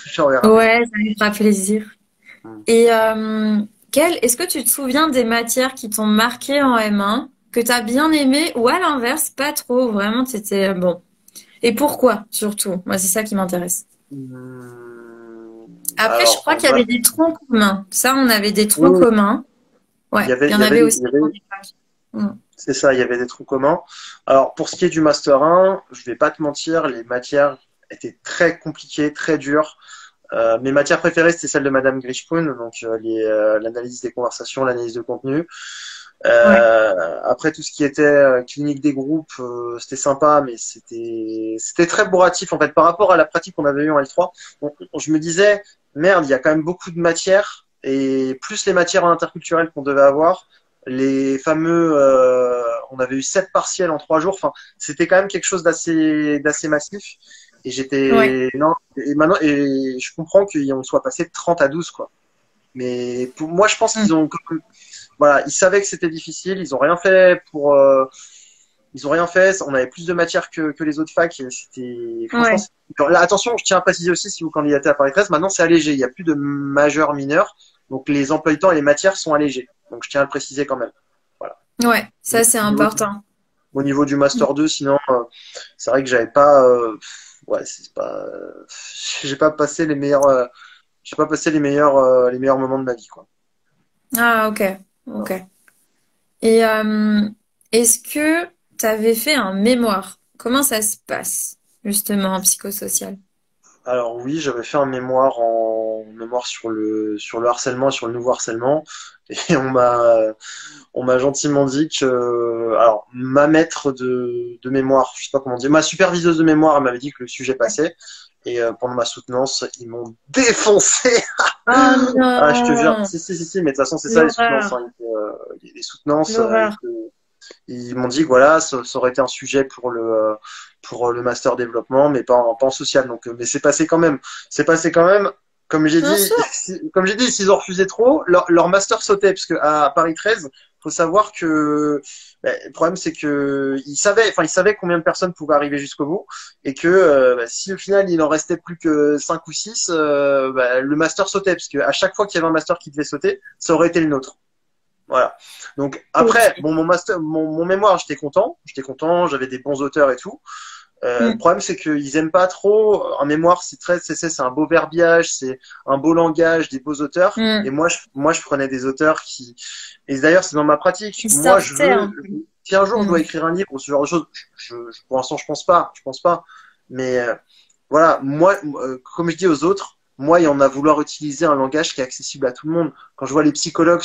Je lui enverrai un mail. Ouais, ça lui fera plaisir. Hmm. Et est-ce que tu te souviens des matières qui t'ont marqué en M1, que t'as bien aimé, ou à l'inverse, pas trop, vraiment, c'était bon. Et pourquoi, surtout? Moi, c'est ça qui m'intéresse. Après, je Alors, crois qu'il y avait des troncs communs. Ça, on avait des oui, troncs oui, communs. Ouais, il y il en y avait, avait il aussi y avait, dans les facs. Mm. c'est ça, il y avait des trous communs. Alors, pour ce qui est du Master 1, je vais pas te mentir, les matières étaient très compliquées, très dures. Mes matières préférées, c'était celle de Madame Grishpoon, donc l'analyse des conversations, l'analyse de contenu. Ouais. Après tout ce qui était clinique des groupes, c'était sympa, mais c'était très bourratif en fait par rapport à la pratique qu'on avait eue en L3. Je me disais merde, il y a quand même beaucoup de matières et plus les matières interculturelles qu'on devait avoir, les fameux, on avait eu 7 partiels en 3 jours. Enfin, c'était quand même quelque chose d'assez massif. Et Ouais. j'étais non et maintenant et je comprends qu'on soit passé de 30 à 12 quoi. Mais pour moi, je pense Mm. qu'ils ont voilà, ils savaient que c'était difficile, ils ont rien fait ils ont rien fait. On avait plus de matière que les autres facs. Et c'était, franchement, Ouais. alors là, attention, je tiens à préciser aussi, si vous candidatez à Paris 13, maintenant c'est allégé. Il n'y a plus de majeur mineur. Donc les emplois du temps et les matières sont allégés. Donc je tiens à le préciser quand même. Voilà. Ouais. Ça, c'est Au niveau du, important. au niveau du Mm. Master 2, sinon, c'est vrai que j'avais pas, ouais, c'est pas, j'ai pas passé j'ai pas passé les meilleurs moments de ma vie, quoi. Ah, ok. Ok. Et est-ce que tu avais fait un mémoire? Comment ça se passe, justement, en psychosocial? Alors oui, j'avais fait un mémoire sur le harcèlement et sur le nouveau harcèlement et on m'a gentiment dit que alors ma maître de mémoire, je sais pas comment dire, ma superviseuse de mémoire, elle m'avait dit que le sujet passait et pendant ma soutenance, ils m'ont défoncé. Oh Ah, je te jure. non! Si, mais de toute façon, c'est ça les soutenances, L'horreur! hein. Les soutenances, L'horreur! ils m'ont dit que voilà, ça aurait été un sujet pour le master développement, mais pas en social. Donc, mais c'est passé quand même. C'est passé quand même. Comme j'ai Bien dit, sûr! comme j'ai dit, s'ils ont refusé trop, leur master sautait, parce que à Paris 13, faut savoir que le problème c'est que il savait combien de personnes pouvaient arriver jusqu'au bout et que si au final il en restait plus que 5 ou 6, le master sautait parce que à chaque fois qu'il y avait un master qui devait sauter, ça aurait été le nôtre. Voilà. Donc après, bon, mon mémoire, j'étais content, j'avais des bons auteurs et tout. Le problème, c'est qu'ils aiment pas trop. En mémoire, c'est un beau verbiage, c'est un beau langage, des beaux auteurs. Et moi, je prenais des auteurs qui. Et d'ailleurs, c'est dans ma pratique. Moi, je veux. Si un jour je dois écrire un livre ou ce genre de choses, pour l'instant, je pense pas. Mais voilà, moi, comme je dis aux autres, moi, il y en a vouloir utiliser un langage qui est accessible à tout le monde. Quand je vois les psychologues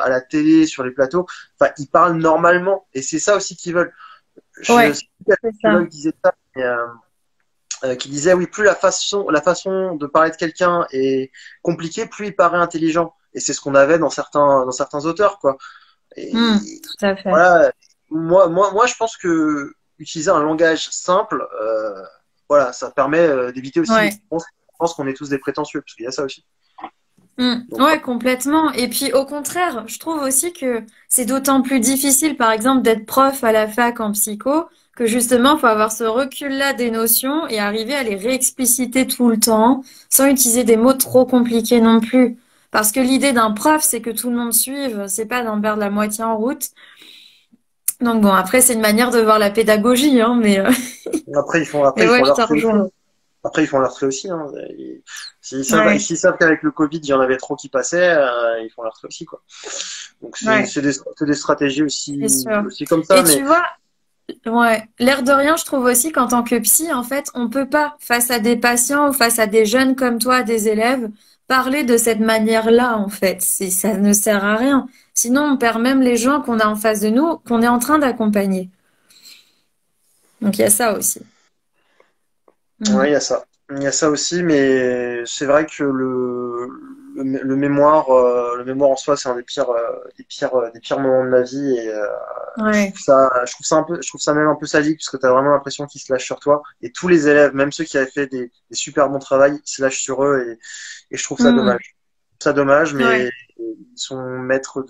à la télé, sur les plateaux, enfin, ils parlent normalement. Et c'est ça aussi qu'ils veulent. Je sais qu'un psychologue disait ça, qui disait oui, plus la façon de parler de quelqu'un est compliquée, plus il paraît intelligent. Et c'est ce qu'on avait dans certains auteurs, quoi. Et, tout à fait. Voilà, moi, je pense que utiliser un langage simple, voilà, ça permet d'éviter aussi. Je pense qu'on est tous des prétentieux, parce qu'il y a ça aussi. Ouais, complètement. Et puis au contraire, je trouve aussi que c'est d'autant plus difficile, par exemple, d'être prof à la fac en psycho, que justement, faut avoir ce recul-là des notions et arriver à les réexpliciter tout le temps, sans utiliser des mots trop compliqués non plus. Parce que l'idée d'un prof, c'est que tout le monde suive, c'est pas d'en perdre la moitié en route. Donc bon, après, c'est une manière de voir la pédagogie, hein, mais Après, ils font leur Après, ils font leur trait aussi. Hein. S'ils savent qu'avec le Covid, il y en avait trop qui passaient, ils font leur trait aussi, quoi. Donc, c'est des stratégies aussi comme ça. Et tu vois, l'air de rien, je trouve aussi qu'en tant que psy, en fait, on peut pas, face à des patients ou face à des jeunes comme toi, des élèves, parler de cette manière-là, en fait. Ça ne sert à rien. Sinon, on perd même les gens qu'on a en face de nous, qu'on est en train d'accompagner. Donc, il y a ça aussi. Ouais, il y a ça. Il y a ça aussi, mais c'est vrai que le mémoire en soi, c'est un des pires moments de ma vie et je trouve ça même un peu sadique parce que tu as vraiment l'impression qu'ils se lâchent sur toi et tous les élèves, même ceux qui avaient fait des super bons travail, ils se lâchent sur eux et je trouve ça dommage. Ça dommage, mais ils sont maîtres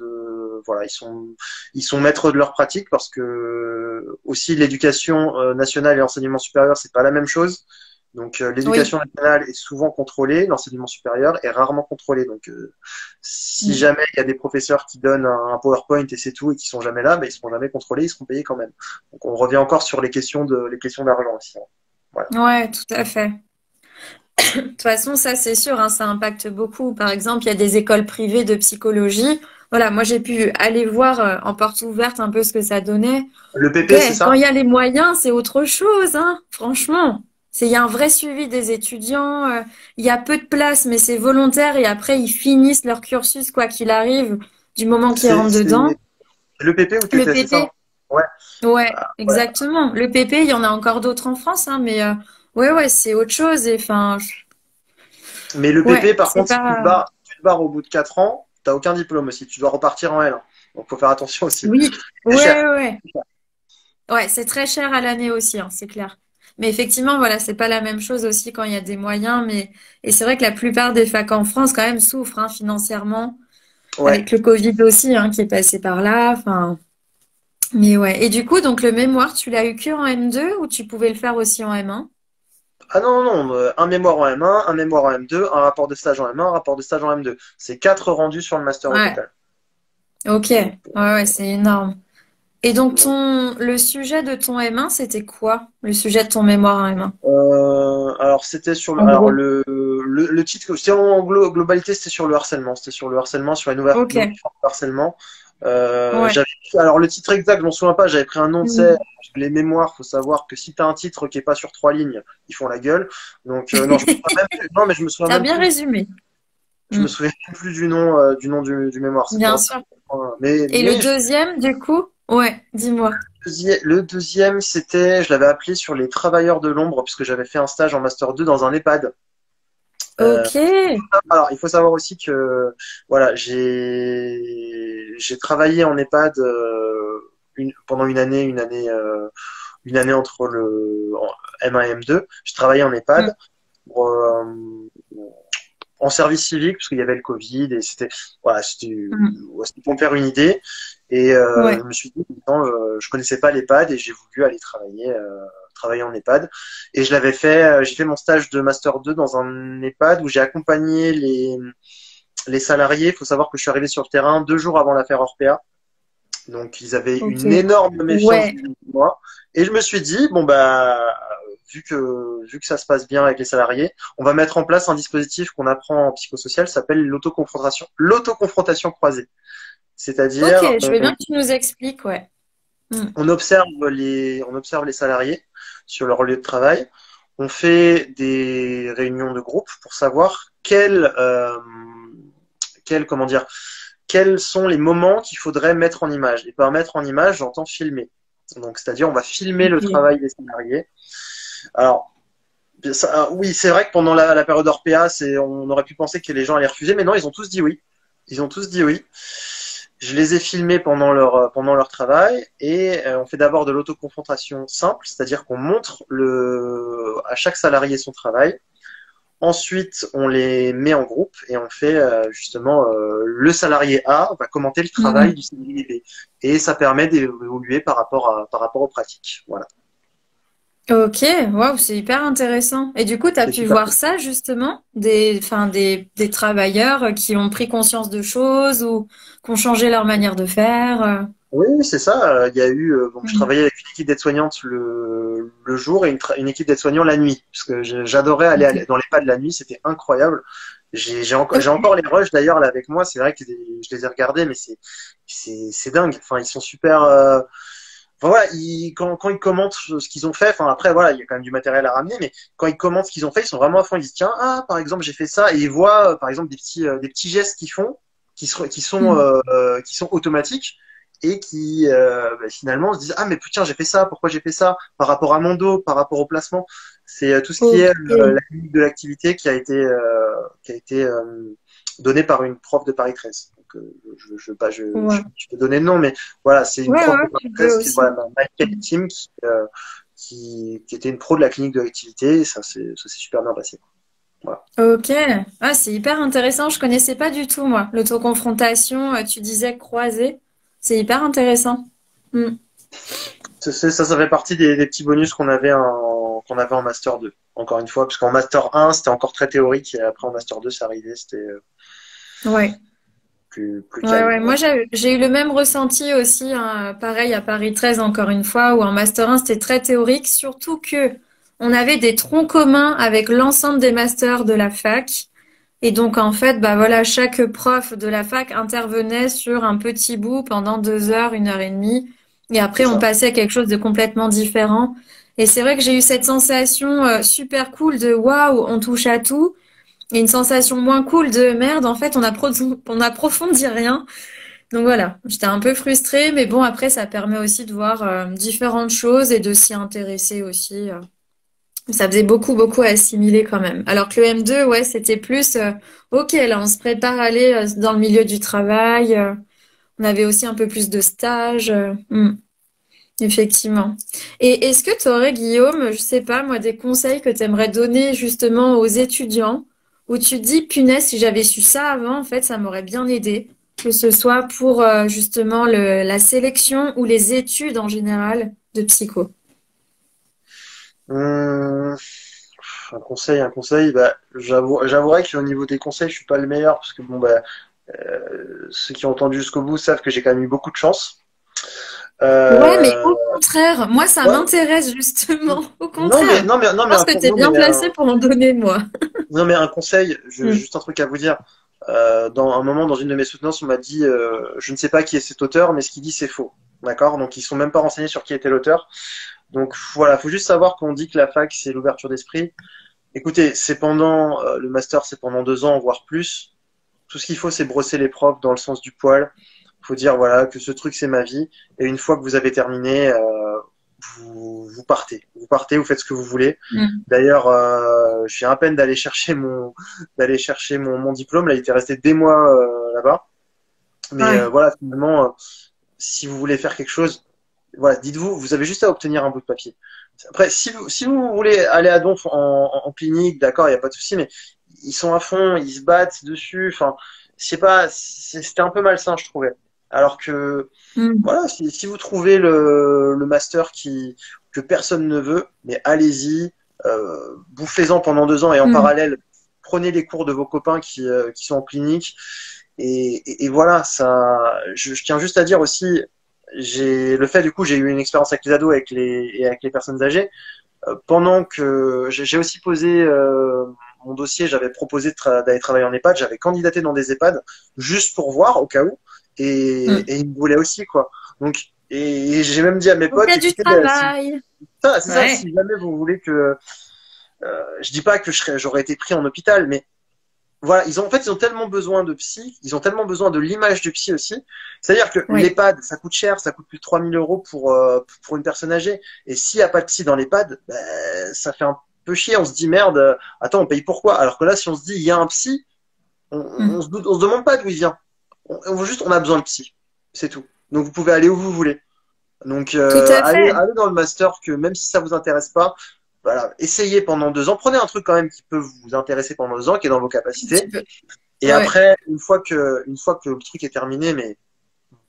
ils sont maîtres de leur pratique parce que aussi l'éducation nationale et l'enseignement supérieur, c'est pas la même chose. Donc l'éducation nationale est souvent contrôlée, l'enseignement supérieur est rarement contrôlé. Donc si jamais il y a des professeurs qui donnent un PowerPoint et c'est tout et qui sont jamais là, ils seront jamais contrôlés, ils seront payés quand même. Donc on revient encore sur les questions d'argent aussi. Voilà. Ouais, tout à fait. De toute façon, ça c'est sûr, hein, ça impacte beaucoup. Par exemple, il y a des écoles privées de psychologie. Voilà, moi j'ai pu aller voir en porte ouverte un peu ce que ça donnait. Le PP, c'est ça? Quand il y a les moyens, c'est autre chose, hein, franchement. Il y a un vrai suivi des étudiants. Il y a peu de place, mais c'est volontaire. Et après, ils finissent leur cursus quoi qu'il arrive, du moment qu'ils rentrent dedans. Le PP ou TP, c'est ça? Ouais, exactement. Le PP, il y en a encore d'autres en France, hein, mais ouais, c'est autre chose. Et enfin. Mais le PP, par contre, si tu te barres au bout de 4 ans, t'as aucun diplôme aussi. Tu dois repartir en L1. Donc, faut faire attention aussi. Oui, ouais. Ouais, c'est très cher à l'année aussi, hein, c'est clair. Mais effectivement, voilà, c'est pas la même chose aussi quand il y a des moyens. Et c'est vrai que la plupart des facs en France, quand même, souffrent hein, financièrement. Avec le Covid aussi, hein, qui est passé par là. Enfin. Mais ouais. Et du coup, donc le mémoire, tu l'as eu que en M2 ou tu pouvais le faire aussi en M1? Ah non, un mémoire en M1, un mémoire en M2, un rapport de stage en M1, un rapport de stage en M2. C'est 4 rendus sur le master au total. Ok, ouais, c'est énorme. Et donc le sujet de ton M1, c'était quoi? Le sujet de ton mémoire en M1? Alors c'était sur le titre, c'était en globalité, c'était sur le harcèlement. C'était sur le harcèlement, sur les nouvelles formes de harcèlement. Alors le titre exact, je m'en souviens pas, j'avais pris un nom, les mémoires, faut savoir que si tu as un titre qui est pas sur 3 lignes, ils font la gueule. Donc non, je me souviens T'as bien résumé. Je me souviens plus du nom du mémoire. Bien sûr. Et le deuxième, du coup? Ouais, dis-moi. Le deuxième, je l'avais appelé sur les travailleurs de l'ombre, puisque j'avais fait un stage en Master 2 dans un EHPAD. Ok. Alors, il faut savoir aussi que, voilà, j'ai travaillé en EHPAD pendant une année entre le M1 et M2. J'ai travaillé en EHPAD en service civique, parce qu'il y avait le Covid, et c'était pour me faire une idée. Et Ouais. je me suis dit, non, je connaissais pas l'EHPAD et j'ai voulu aller travailler en EHPAD. Et je l'avais fait, j'ai fait mon stage de Master 2 dans un EHPAD où j'ai accompagné les salariés. Il faut savoir que je suis arrivé sur le terrain 2 jours avant l'affaire Orpea. Donc, ils avaient Ok. une énorme méfiance Ouais. vis-à-vis de moi. Et je me suis dit, bon, bah, vu que ça se passe bien avec les salariés, on va mettre en place un dispositif qu'on apprend en psychosocial, ça s'appelle l'autoconfrontation croisée. Ok, C'est-à-dire, je veux bien que tu nous expliques, ouais. Mm. on observe les salariés sur leur lieu de travail. On fait des réunions de groupe pour savoir comment dire, quels sont les moments qu'il faudrait mettre en image. Et par mettre en image, j'entends filmer. Donc, c'est-à-dire, on va filmer le Ok. travail des salariés. Alors, oui, c'est vrai que pendant la période Orpea, on aurait pu penser que les gens allaient refuser, mais non, ils ont tous dit oui. Ils ont tous dit oui. Je les ai filmés pendant leur travail et on fait d'abord de l'autoconfrontation simple, c'est-à-dire qu'on montre à chaque salarié son travail. Ensuite, on les met en groupe et on fait justement le salarié A va commenter le travail Mm. du salarié B et ça permet d'évoluer par rapport aux pratiques. Voilà, Ok, waouh, c'est hyper intéressant. Et du coup, tu as c'est pu super voir cool. ça justement, des travailleurs qui ont pris conscience de choses ou qui ont changé leur manière de faire. Oui, oui, c'est ça. Il y a eu donc je Mm. travaillais avec une équipe d'aides-soignantes le jour et une équipe d'aides-soignants la nuit, parce que j'adorais aller Ok. dans les pas de la nuit, c'était incroyable. J'ai encore les rushs d'ailleurs là avec moi. C'est vrai que je les ai regardés, mais c'est dingue. Enfin, ils sont super. Enfin, voilà, quand ils commentent ce qu'ils ont fait, enfin après voilà, il y a quand même du matériel à ramener, mais quand ils commentent ce qu'ils ont fait, ils sont vraiment à fond. Ils disent tiens, par exemple j'ai fait ça, et ils voient par exemple des petits gestes qu'ils font, Mm. qui sont automatiques et qui finalement se disent mais putain j'ai fait ça, pourquoi j'ai fait ça par rapport à mon dos, par rapport au placement. C'est tout ce qui est Ok. la clinique de l'activité qui a été donnée par une prof de Paris 13. Donc Ouais. je peux donner le nom, mais voilà, c'est une Ouais, prof de ouais, Paris tu 13 peux qui est voilà, aussi. Michael Tim qui était une pro de la clinique de l'activité et ça s'est super bien passé. Voilà. Ok. Ah, c'est hyper intéressant. Je connaissais pas du tout, moi. L'autoconfrontation, tu disais croisée. C'est hyper intéressant. Mm. Ça fait partie des petits bonus qu'on avait en Master 2. Encore une fois, parce qu'en Master 1, c'était encore très théorique, et après en Master 2, c'est arrivé, c'était Ouais. plus Ouais, calme. ouais. Moi, j'ai eu le même ressenti aussi, hein, pareil à Paris 13, encore une fois, où en Master 1, c'était très théorique, surtout que on avait des troncs communs avec l'ensemble des masters de la fac. Et donc, en fait, bah voilà, chaque prof de la fac intervenait sur un petit bout pendant 2 heures, 1 heure et demie. Et C'est après, on ça. passait à quelque chose de complètement différent. Et c'est vrai que j'ai eu cette sensation super cool de waouh, on touche à tout. Et une sensation moins cool de merde, en fait, on approfondit rien. Donc voilà, j'étais un peu frustrée, mais bon, après, ça permet aussi de voir différentes choses et de s'y intéresser aussi. Ça faisait beaucoup, beaucoup à assimiler quand même. Alors que le M2, ouais, c'était plus, ok, là, on se prépare à aller dans le milieu du travail. On avait aussi un peu plus de stages. Effectivement. Et est-ce que tu aurais, Guillaume, je sais pas, moi, des conseils que tu aimerais donner justement aux étudiants où tu te dis, punaise, si j'avais su ça avant, en fait, ça m'aurait bien aidé, que ce soit pour justement la sélection ou les études en général de psycho. Hum, un conseil, bah, j'avouerais qu'au niveau des conseils, je suis pas le meilleur, parce que bon, bah, ceux qui ont entendu jusqu'au bout savent que j'ai quand même eu beaucoup de chance. Ouais, mais Euh, au contraire, moi, ça ouais, m'intéresse justement. Au non, mais, contraire, non, mais, non, je mais, pense que tu es bien placé pour en donner, moi. non, mais un conseil, Mm. juste un truc à vous dire. Dans un moment, dans une de mes soutenances, on m'a dit, je ne sais pas qui est cet auteur, mais ce qu'il dit, c'est faux. D'accord? Donc, ils sont même pas renseignés sur qui était l'auteur. Donc, voilà, faut juste savoir qu'on dit que la fac, c'est l'ouverture d'esprit. Écoutez, le master, c'est pendant 2 ans, voire plus. Tout ce qu'il faut, c'est brosser les profs dans le sens du poil. Faut dire, voilà, que ce truc, c'est ma vie. Et une fois que vous avez terminé, vous partez. Vous partez, vous faites ce que vous voulez. Mm. D'ailleurs, je viens à peine d'aller chercher mon diplôme. Là, il était resté des mois là-bas. Mais Ouais. voilà, finalement, si vous voulez faire quelque chose, voilà, dites-vous, vous avez juste à obtenir un bout de papier. Après, si vous voulez aller à Donf en clinique, d'accord, il n'y a pas de souci, mais ils sont à fond, ils se battent dessus. Enfin, je sais pas, c'était un peu malsain, je trouvais. Alors que, Mm. voilà, si vous trouvez le master que personne ne veut, mais allez-y, bouffez-en pendant 2 ans et en Mm. parallèle, prenez les cours de vos copains qui sont en clinique. Et voilà, ça, je tiens juste à dire aussi, le fait, du coup, j'ai eu une expérience avec les ados et avec les personnes âgées. Pendant que j'ai aussi posé mon dossier, j'avais proposé d'aller travailler en EHPAD, j'avais candidaté dans des EHPAD juste pour voir au cas où, Mm. et ils me voulaient aussi quoi. Donc et j'ai même dit à mes Donc, il y potes, a du écoutez, travail. c'est ça, Ouais. si jamais vous voulez que, je dis pas que j'aurais été pris en hôpital, mais voilà, en fait, ils ont tellement besoin de psy, ils ont tellement besoin de l'image du psy aussi. C'est-à-dire que Oui. l'EHPAD, ça coûte cher, ça coûte plus de 3 000 € pour une personne âgée. Et s'il n'y a pas de psy dans l'EHPAD, ben, ça fait un peu chier. On se dit merde, attends, on paye pourquoi? Alors que là, si on se dit il y a un psy, Mm. on se demande pas d'où il vient. On a besoin de psy. C'est tout. Donc vous pouvez aller où vous voulez. Donc Tout à fait. allez dans le master que même si ça vous intéresse pas, voilà, essayez pendant 2 ans. Prenez un truc quand même qui peut vous intéresser pendant 2 ans, qui est dans vos Un petit capacités. peu. Et Ouais. après, une fois que le truc est terminé, mais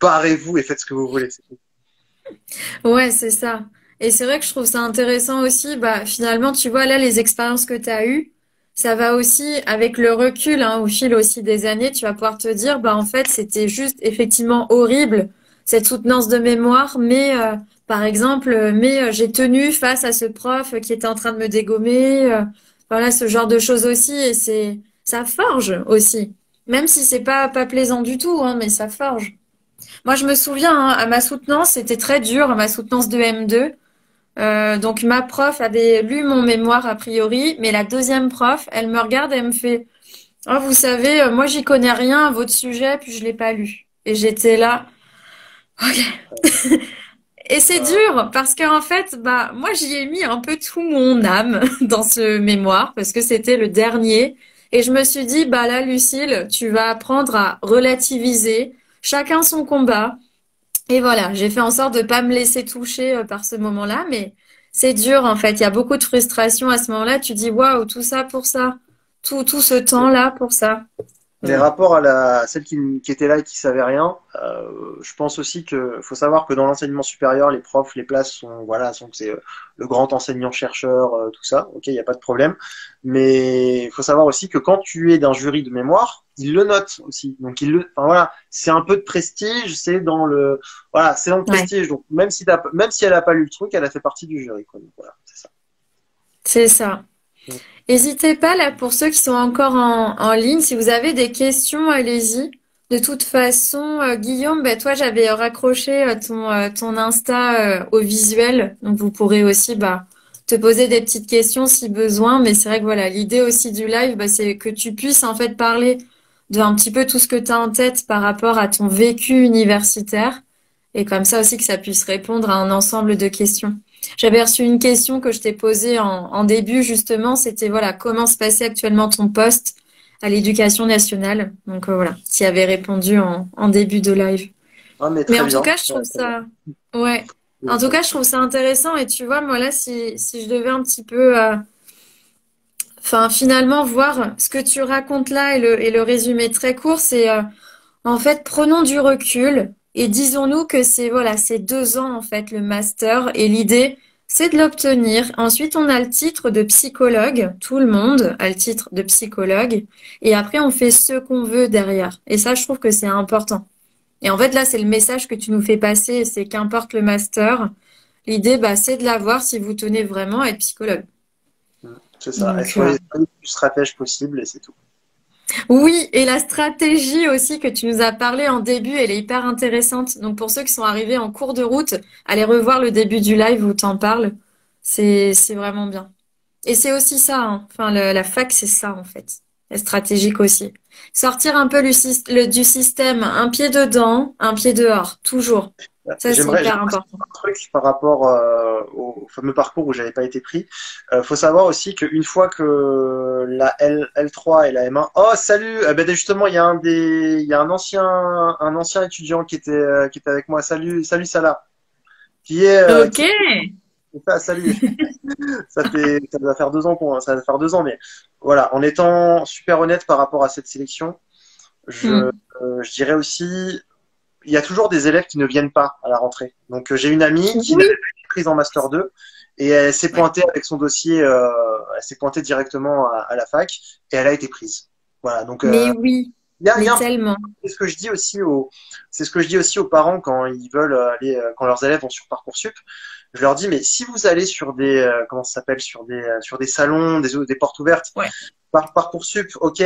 barrez-vous et faites ce que vous voulez. C'est tout. Ouais, c'est ça. Et c'est vrai que je trouve ça intéressant aussi. Bah, finalement, tu vois, là, les expériences que tu as eues, ça va aussi avec le recul, hein, au fil aussi des années, tu vas pouvoir te dire, bah, en fait, c'était juste effectivement horrible, cette soutenance de mémoire, mais, par exemple, j'ai tenu face à ce prof qui était en train de me dégommer, voilà, ce genre de choses aussi. Et ça forge aussi. Même si c'est pas plaisant du tout, hein, mais ça forge. Moi, je me souviens, hein, à ma soutenance, c'était très dur, à ma soutenance de M2. Donc, ma prof avait lu mon mémoire a priori, mais la deuxième prof, elle me regarde et elle me fait, oh, vous savez, moi, j'y connais rien à votre sujet, puis je l'ai pas lu. Et j'étais là. Ok. Et c'est Euh, dur parce qu'en fait, bah, moi, j'y ai mis un peu tout mon âme dans ce mémoire parce que c'était le dernier. Et je me suis dit, bah là, Lucille, tu vas apprendre à relativiser, chacun son combat. Et voilà, j'ai fait en sorte de pas me laisser toucher par ce moment-là, mais c'est dur en fait. Il y a beaucoup de frustration à ce moment-là. Tu dis waouh, tout ça pour ça, tout ce temps-là pour ça. les Mm. rapports à celle qui était là et qui savait rien, je pense aussi que faut savoir que dans l'enseignement supérieur, les profs, les places sont voilà, c'est le grand enseignant-chercheur, tout ça. Ok, il n'y a pas de problème. Mais il faut savoir aussi que quand tu es d'un jury de mémoire, ils le notent aussi. Donc enfin voilà, c'est un peu de prestige, voilà, c'est dans le Ouais, prestige. Donc même si elle a pas lu le truc, elle a fait partie du jury, quoi. Donc, voilà, c'est ça. c'est ça. N'hésitez pas là pour ceux qui sont encore en ligne, si vous avez des questions, allez-y. De toute façon, Guillaume, bah, toi j'avais raccroché ton Insta au visuel, donc vous pourrez aussi bah, te poser des petites questions si besoin. Mais c'est vrai que voilà, l'idée aussi du live, bah, c'est que tu puisses en fait parler de un petit peu tout ce que tu as en tête par rapport à ton vécu universitaire, et comme ça aussi que ça puisse répondre à un ensemble de questions. J'avais reçu une question que je t'ai posée en début, justement, c'était voilà, comment se passait actuellement ton poste à l'éducation nationale. Donc voilà, tu y avais répondu en début de live. Ah, mais Mais très en tout bien. cas, je Ouais, trouve très bien. ça, ouais. En tout Ouais. cas, je trouve ça intéressant. Et tu vois, moi là, si je devais un petit peu, enfin, finalement, voir ce que tu racontes là et le résumé très court, c'est en fait, prenons du recul et disons-nous que voilà, c'est 2 ans en fait le master et l'idée c'est de l'obtenir. Ensuite, on a le titre de psychologue. Tout le monde a le titre de psychologue et après on fait ce qu'on veut derrière. Et ça, je trouve que c'est important. Et en fait, là, c'est le message que tu nous fais passer, c'est qu'importe le master, l'idée, bah, c'est de l'avoir si vous tenez vraiment à être psychologue. C'est ça. Donc, Soyez le plus stratège possible et c'est tout. oui, et la stratégie aussi que tu nous as parlé en début, elle est hyper intéressante. Donc pour ceux qui sont arrivés en cours de route, allez revoir le début du live où t'en parles. C'est vraiment bien. Et c'est aussi ça, hein. Enfin, la fac, c'est ça en fait. Et stratégique aussi. Sortir un peu du système, un pied dedans, un pied dehors, toujours. Ça, c'est J'aimerais hyper important. un truc par rapport au fameux parcours où j'avais pas été pris. Faut savoir aussi qu'une fois que la L3 et la M1, oh salut, ben justement il y a un ancien étudiant qui était avec moi. Salut Salah, Ok. qui salut. Ça va faire 2 ans ça va faire 2 ans, mais voilà, en étant super honnête par rapport à cette sélection, je, Hmm. je dirais aussi il y a toujours des élèves qui ne viennent pas à la rentrée. Donc j'ai une amie qui Oui. n'avait pas été prise en master 2 et elle s'est pointée avec son dossier, elle s'est pointée directement à la fac et elle a été prise. Voilà, donc Mais oui, il y mais a un tellement. c'est ce que je dis aussi c'est ce que je dis aussi aux parents quand ils veulent aller, quand leurs élèves vont sur Parcoursup. Je leur dis, mais si vous allez sur des, comment ça s'appelle, sur des salons, des portes ouvertes, Ouais. Parcoursup, ok,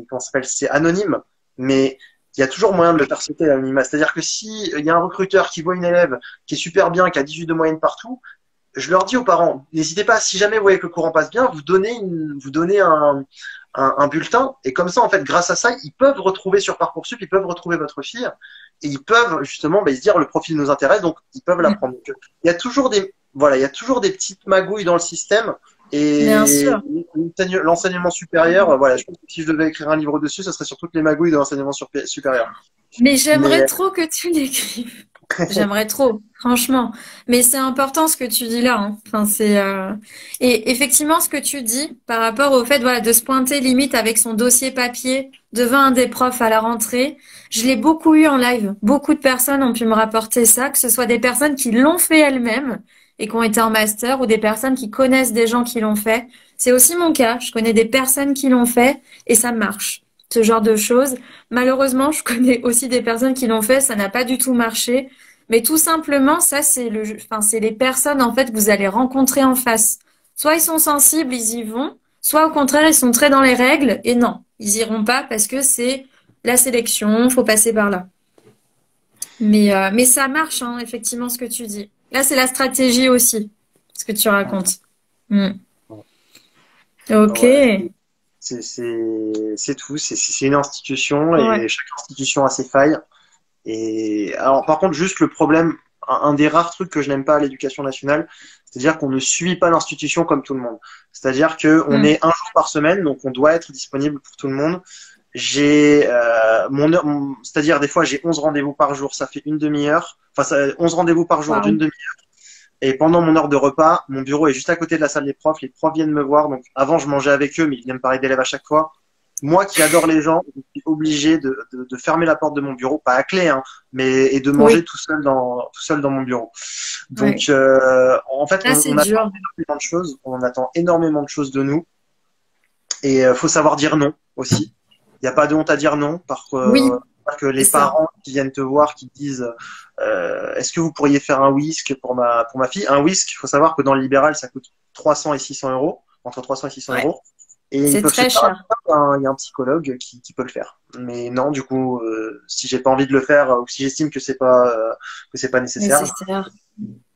comment ça s'appelle, c'est anonyme, mais il y a toujours moyen de le faire sauter l'anonymat. C'est-à-dire que si il y a un recruteur qui voit une élève qui est super bien, qui a 18 de moyenne partout, je leur dis aux parents, n'hésitez pas, si jamais vous voyez que le courant passe bien, vous donnez un bulletin, et comme ça, en fait, grâce à ça, ils peuvent retrouver sur Parcoursup, ils peuvent retrouver votre fille, et ils peuvent justement se dire, le profil nous intéresse, donc ils peuvent Mm. l'apprendre. Donc, il y a toujours voilà, il y a toujours des petites magouilles dans le système, Bien et sûr. l'enseignement supérieur, voilà, je pense que si je devais écrire un livre dessus, ce serait sur toutes les magouilles de l'enseignement supérieur. Mais j'aimerais Mais trop que tu l'écrives. J'aimerais trop, franchement. Mais c'est important ce que tu dis là, hein. Enfin, et effectivement ce que tu dis par rapport au fait, voilà, de se pointer limite avec son dossier papier devant un des profs à la rentrée. Je l'ai beaucoup eu en live. Beaucoup de personnes ont pu me rapporter ça, que ce soit des personnes qui l'ont fait elles-mêmes et qui ont été en master ou des personnes qui connaissent des gens qui l'ont fait. C'est aussi mon cas. Je connais des personnes qui l'ont fait et ça marche. Ce genre de choses. Malheureusement, je connais aussi des personnes qui l'ont fait, ça n'a pas du tout marché. Mais tout simplement, ça, c'est les personnes, en fait, que vous allez rencontrer en face. Soit ils sont sensibles, ils y vont. Soit au contraire, ils sont très dans les règles et non, ils iront pas parce que c'est la sélection, faut passer par là. Mais ça marche, hein, effectivement, ce que tu dis. Là, c'est la stratégie aussi, ce que tu racontes. Hmm. Ok. voilà, c'est tout. C'est une institution Ouais. et chaque institution a ses failles. Et alors, par contre, juste le problème, un des rares trucs que je n'aime pas à l'éducation nationale, c'est-à-dire qu'on ne suit pas l'institution comme tout le monde. C'est-à-dire que on Hmm. est un jour par semaine, donc on doit être disponible pour tout le monde. J'ai c'est-à-dire des fois j'ai 11 rendez-vous par jour, ça fait une demi-heure. Enfin, 11 rendez-vous par jour d'une Waouh. demi-heure. Et pendant mon heure de repas, mon bureau est juste à côté de la salle des profs. Les profs viennent me voir. Donc avant, je mangeais avec eux, mais ils venaient me parler d'élèves à chaque fois. Moi qui adore les gens, je suis obligé de fermer la porte de mon bureau, pas à clé, hein, mais et de manger Oui. tout seul dans mon bureau. Donc Ouais. en fait, Là, c'est on attend dur. énormément de choses, on attend énormément de choses de nous, et faut savoir dire non aussi. Il n'y a pas de honte à dire non, Oui, parce que c'est les ça. parents qui viennent te voir, qui te disent est-ce que vous pourriez faire un whisk pour ma fille? Un whisk, il faut savoir que dans le libéral, ça coûte 300 et 600 euros, entre 300 et 600 Ouais. euros. Et ils C'est peuvent se très dire, cher. il y a un psychologue qui peut le faire. Mais non, du coup, si j'ai pas envie de le faire ou si j'estime que c'est pas nécessaire, Nécessaire.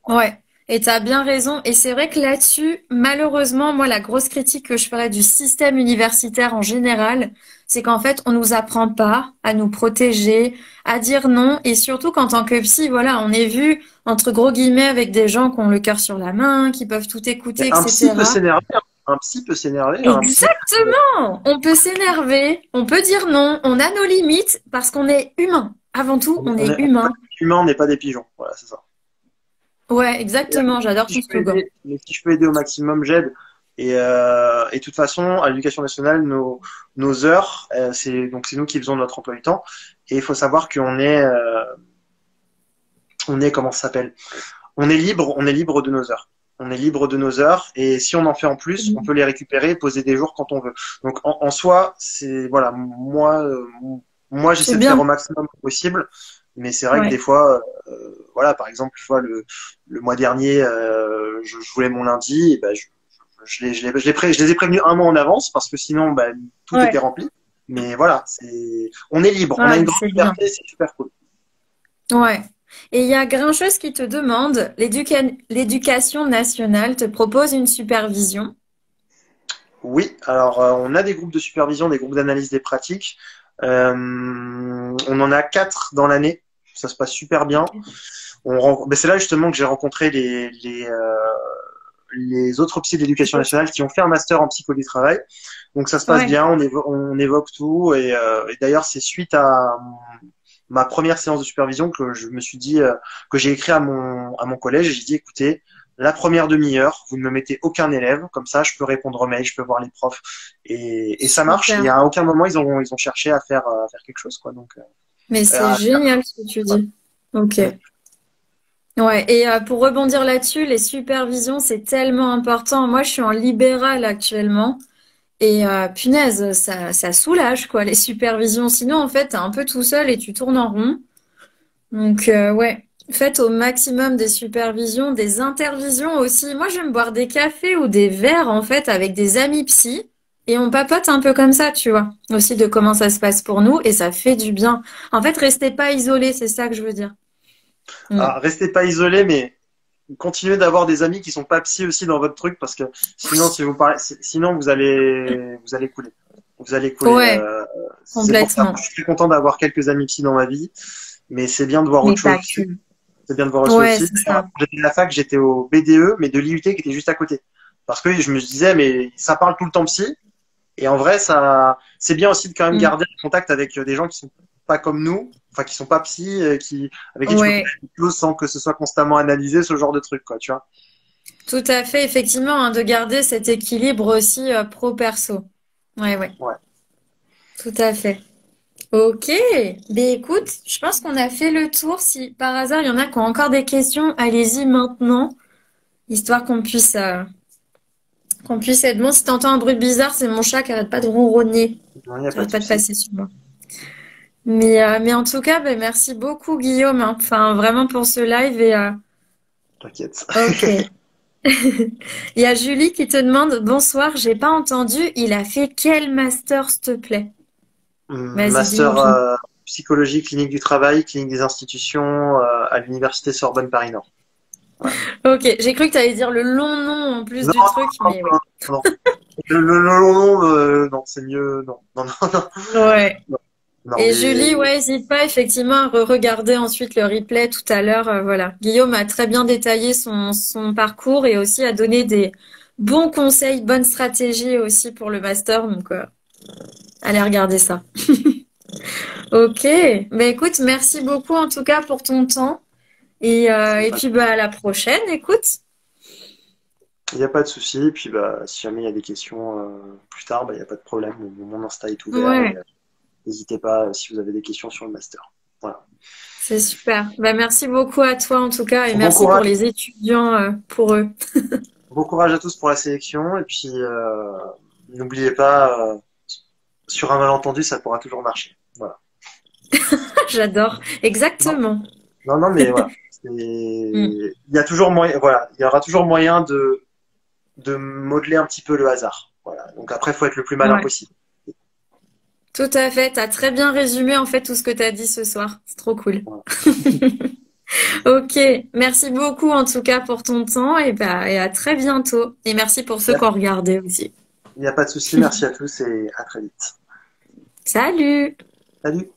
Ouais. Et tu as bien raison. Et c'est vrai que là-dessus, malheureusement, moi, la grosse critique que je ferais du système universitaire en général, c'est qu'en fait, on nous apprend pas à nous protéger, à dire non. Et surtout qu'en tant que psy, voilà, on est vu, entre gros guillemets, avec des gens qui ont le cœur sur la main, qui peuvent tout mais écouter, un psy peut etc. s'énerver. Hein. Un psy peut s'énerver. Un psy, Exactement! On peut s'énerver, on peut dire non, on a nos limites parce qu'on est humain. Avant tout, on est on n'est pas humain. des humains, on n'est pas des pigeons. Voilà, c'est ça. Ouais, exactement, j'adore Si ton je peux slogan. aider, mais si je peux aider au maximum, j'aide. Et de toute façon, à l'éducation nationale, nos heures, c'est nous qui faisons notre emploi du temps. Et il faut savoir on est comment ça s'appelle? On est libre de nos heures. On est libre de nos heures et si on en fait en plus, on peut les récupérer et poser des jours quand on veut. Donc en soi, c'est voilà, moi C'est j'essaie de faire au bien. maximum possible, mais c'est vrai que des Ouais. fois, voilà, par exemple, tu vois le mois dernier, je voulais mon lundi, et ben je les ai prévenus un mois en avance parce que sinon, ben, tout était Ouais. rempli. Mais voilà, on est libre, on a Ouais, une grande c'est bien. liberté, c'est super cool. Ouais. Et il y a Grincheuse qui te demande, l'éducation nationale te propose une supervision. Oui, alors on a des groupes de supervision, des groupes d'analyse des pratiques. On en a 4 dans l'année. Ça se passe super bien. Mais c'est là justement que j'ai rencontré les autres psys de l'éducation nationale qui ont fait un master en psycho du travail. Donc ça se passe Ouais. bien, on évoque tout. Et d'ailleurs, c'est suite à ma première séance de supervision que je me suis dit, que j'ai écrit à mon collège et j'ai dit, écoutez, la première demi-heure, vous ne me mettez aucun élève, comme ça je peux répondre aux mails, je peux voir les profs. Et ça marche. Et Super. à aucun moment ils ont cherché à faire quelque chose, quoi. Donc, Mais c'est Euh, génial ce que tu dis. Ok. Ouais, et pour rebondir là-dessus, les supervisions, c'est tellement important. Moi, je suis en libéral actuellement. Et punaise, ça soulage, quoi, les supervisions. Sinon, en fait, t'es un peu tout seul et tu tournes en rond. Donc, ouais, faites au maximum des supervisions, des intervisions aussi. Moi, j'aime boire des cafés ou des verres, en fait, avec des amis psy. Et on papote un peu comme ça, tu vois. Aussi de comment ça se passe pour nous. Et ça fait du bien. En fait, restez pas isolés, c'est ça que je veux dire. Mm. restez pas isolés, mais continuez d'avoir des amis qui sont pas psy aussi dans votre truc parce que sinon, si vous parlez, sinon vous allez couler. Vous allez couler. Ouais, C'est pour ça. complètement. Je suis très content d'avoir quelques amis psy dans ma vie, mais c'est bien de voir Mais autre chose pas aussi. que. C'est bien de voir autre chose Ouais, aussi. c'est ça. Quand j'étais à la fac, j'étais au BDE, mais de l'IUT qui était juste à côté. Parce que je me disais, mais ça parle tout le temps psy. Et en vrai, ça, c'est bien aussi de quand même Mm. garder un contact avec des gens qui sont pas comme nous, enfin qui sont pas psy, avec qui tu peux Ouais. faire des choses sans que ce soit constamment analysé, ce genre de truc, quoi, tu vois. Tout à fait, effectivement, hein, de garder cet équilibre aussi pro-perso. Ouais, ouais, Ouais. tout à fait. Ok, ben écoute, je pense qu'on a fait le tour. Si par hasard il y en a qui ont encore des questions, allez-y maintenant, histoire qu'on puisse être bon. Si t'entends un bruit bizarre, c'est mon chat qui arrête pas de ronronner, Non, il n'y a qui pas de arrête pas de souci. passer sur moi. Mais en tout cas, ben merci beaucoup Guillaume, hein. Enfin vraiment pour ce live et T'inquiète. ok. Il y a Julie qui te demande, bonsoir, j'ai pas entendu, il a fait quel master, s'il te plaît? Vas-y, dis-moi Master tout. psychologie, clinique du travail, clinique des institutions à l'université Sorbonne Paris-Nord. Voilà. Ok, j'ai cru que tu allais dire le long nom en plus Non, du truc, mais oui. non, non. Nom, non, c'est mieux. Non, non, non, non, Ouais. non, non, Et mais Julie, ouais, n'hésite pas effectivement à regarder ensuite le replay tout à l'heure. Voilà. Guillaume a très bien détaillé son parcours et aussi a donné des bons conseils, bonnes stratégies aussi pour le master. Donc, allez regarder ça. Ok. Mais écoute, merci beaucoup en tout cas pour ton temps. Et puis bah à la prochaine, écoute. il n'y a pas de souci. Et puis, bah, si jamais il y a des questions plus tard, bah, il n'y a pas de problème. Mon Insta est ouvert et Ouais, n'hésitez pas si vous avez des questions sur le master. Voilà. c'est super. Bah merci beaucoup à toi en tout cas et Bon merci pour courage, les étudiants pour eux. bon courage à tous pour la sélection. Et puis, n'oubliez pas, sur un malentendu, ça pourra toujours marcher. Voilà. J'adore. Non, Exactement. non, non, mais voilà. Mm. Il y a toujours moyen, voilà, il y aura toujours moyen de modeler un petit peu le hasard. Voilà. Donc après, il faut être le plus malin Ouais. possible. Tout à fait. T'as très bien résumé en fait tout ce que t'as dit ce soir. C'est trop cool. Voilà. Ok. Merci beaucoup en tout cas pour ton temps et bah et à très bientôt. Et merci pour ceux qui ont regardé aussi. Il n'y a pas de souci. Merci à tous et à très vite. Salut! Salut!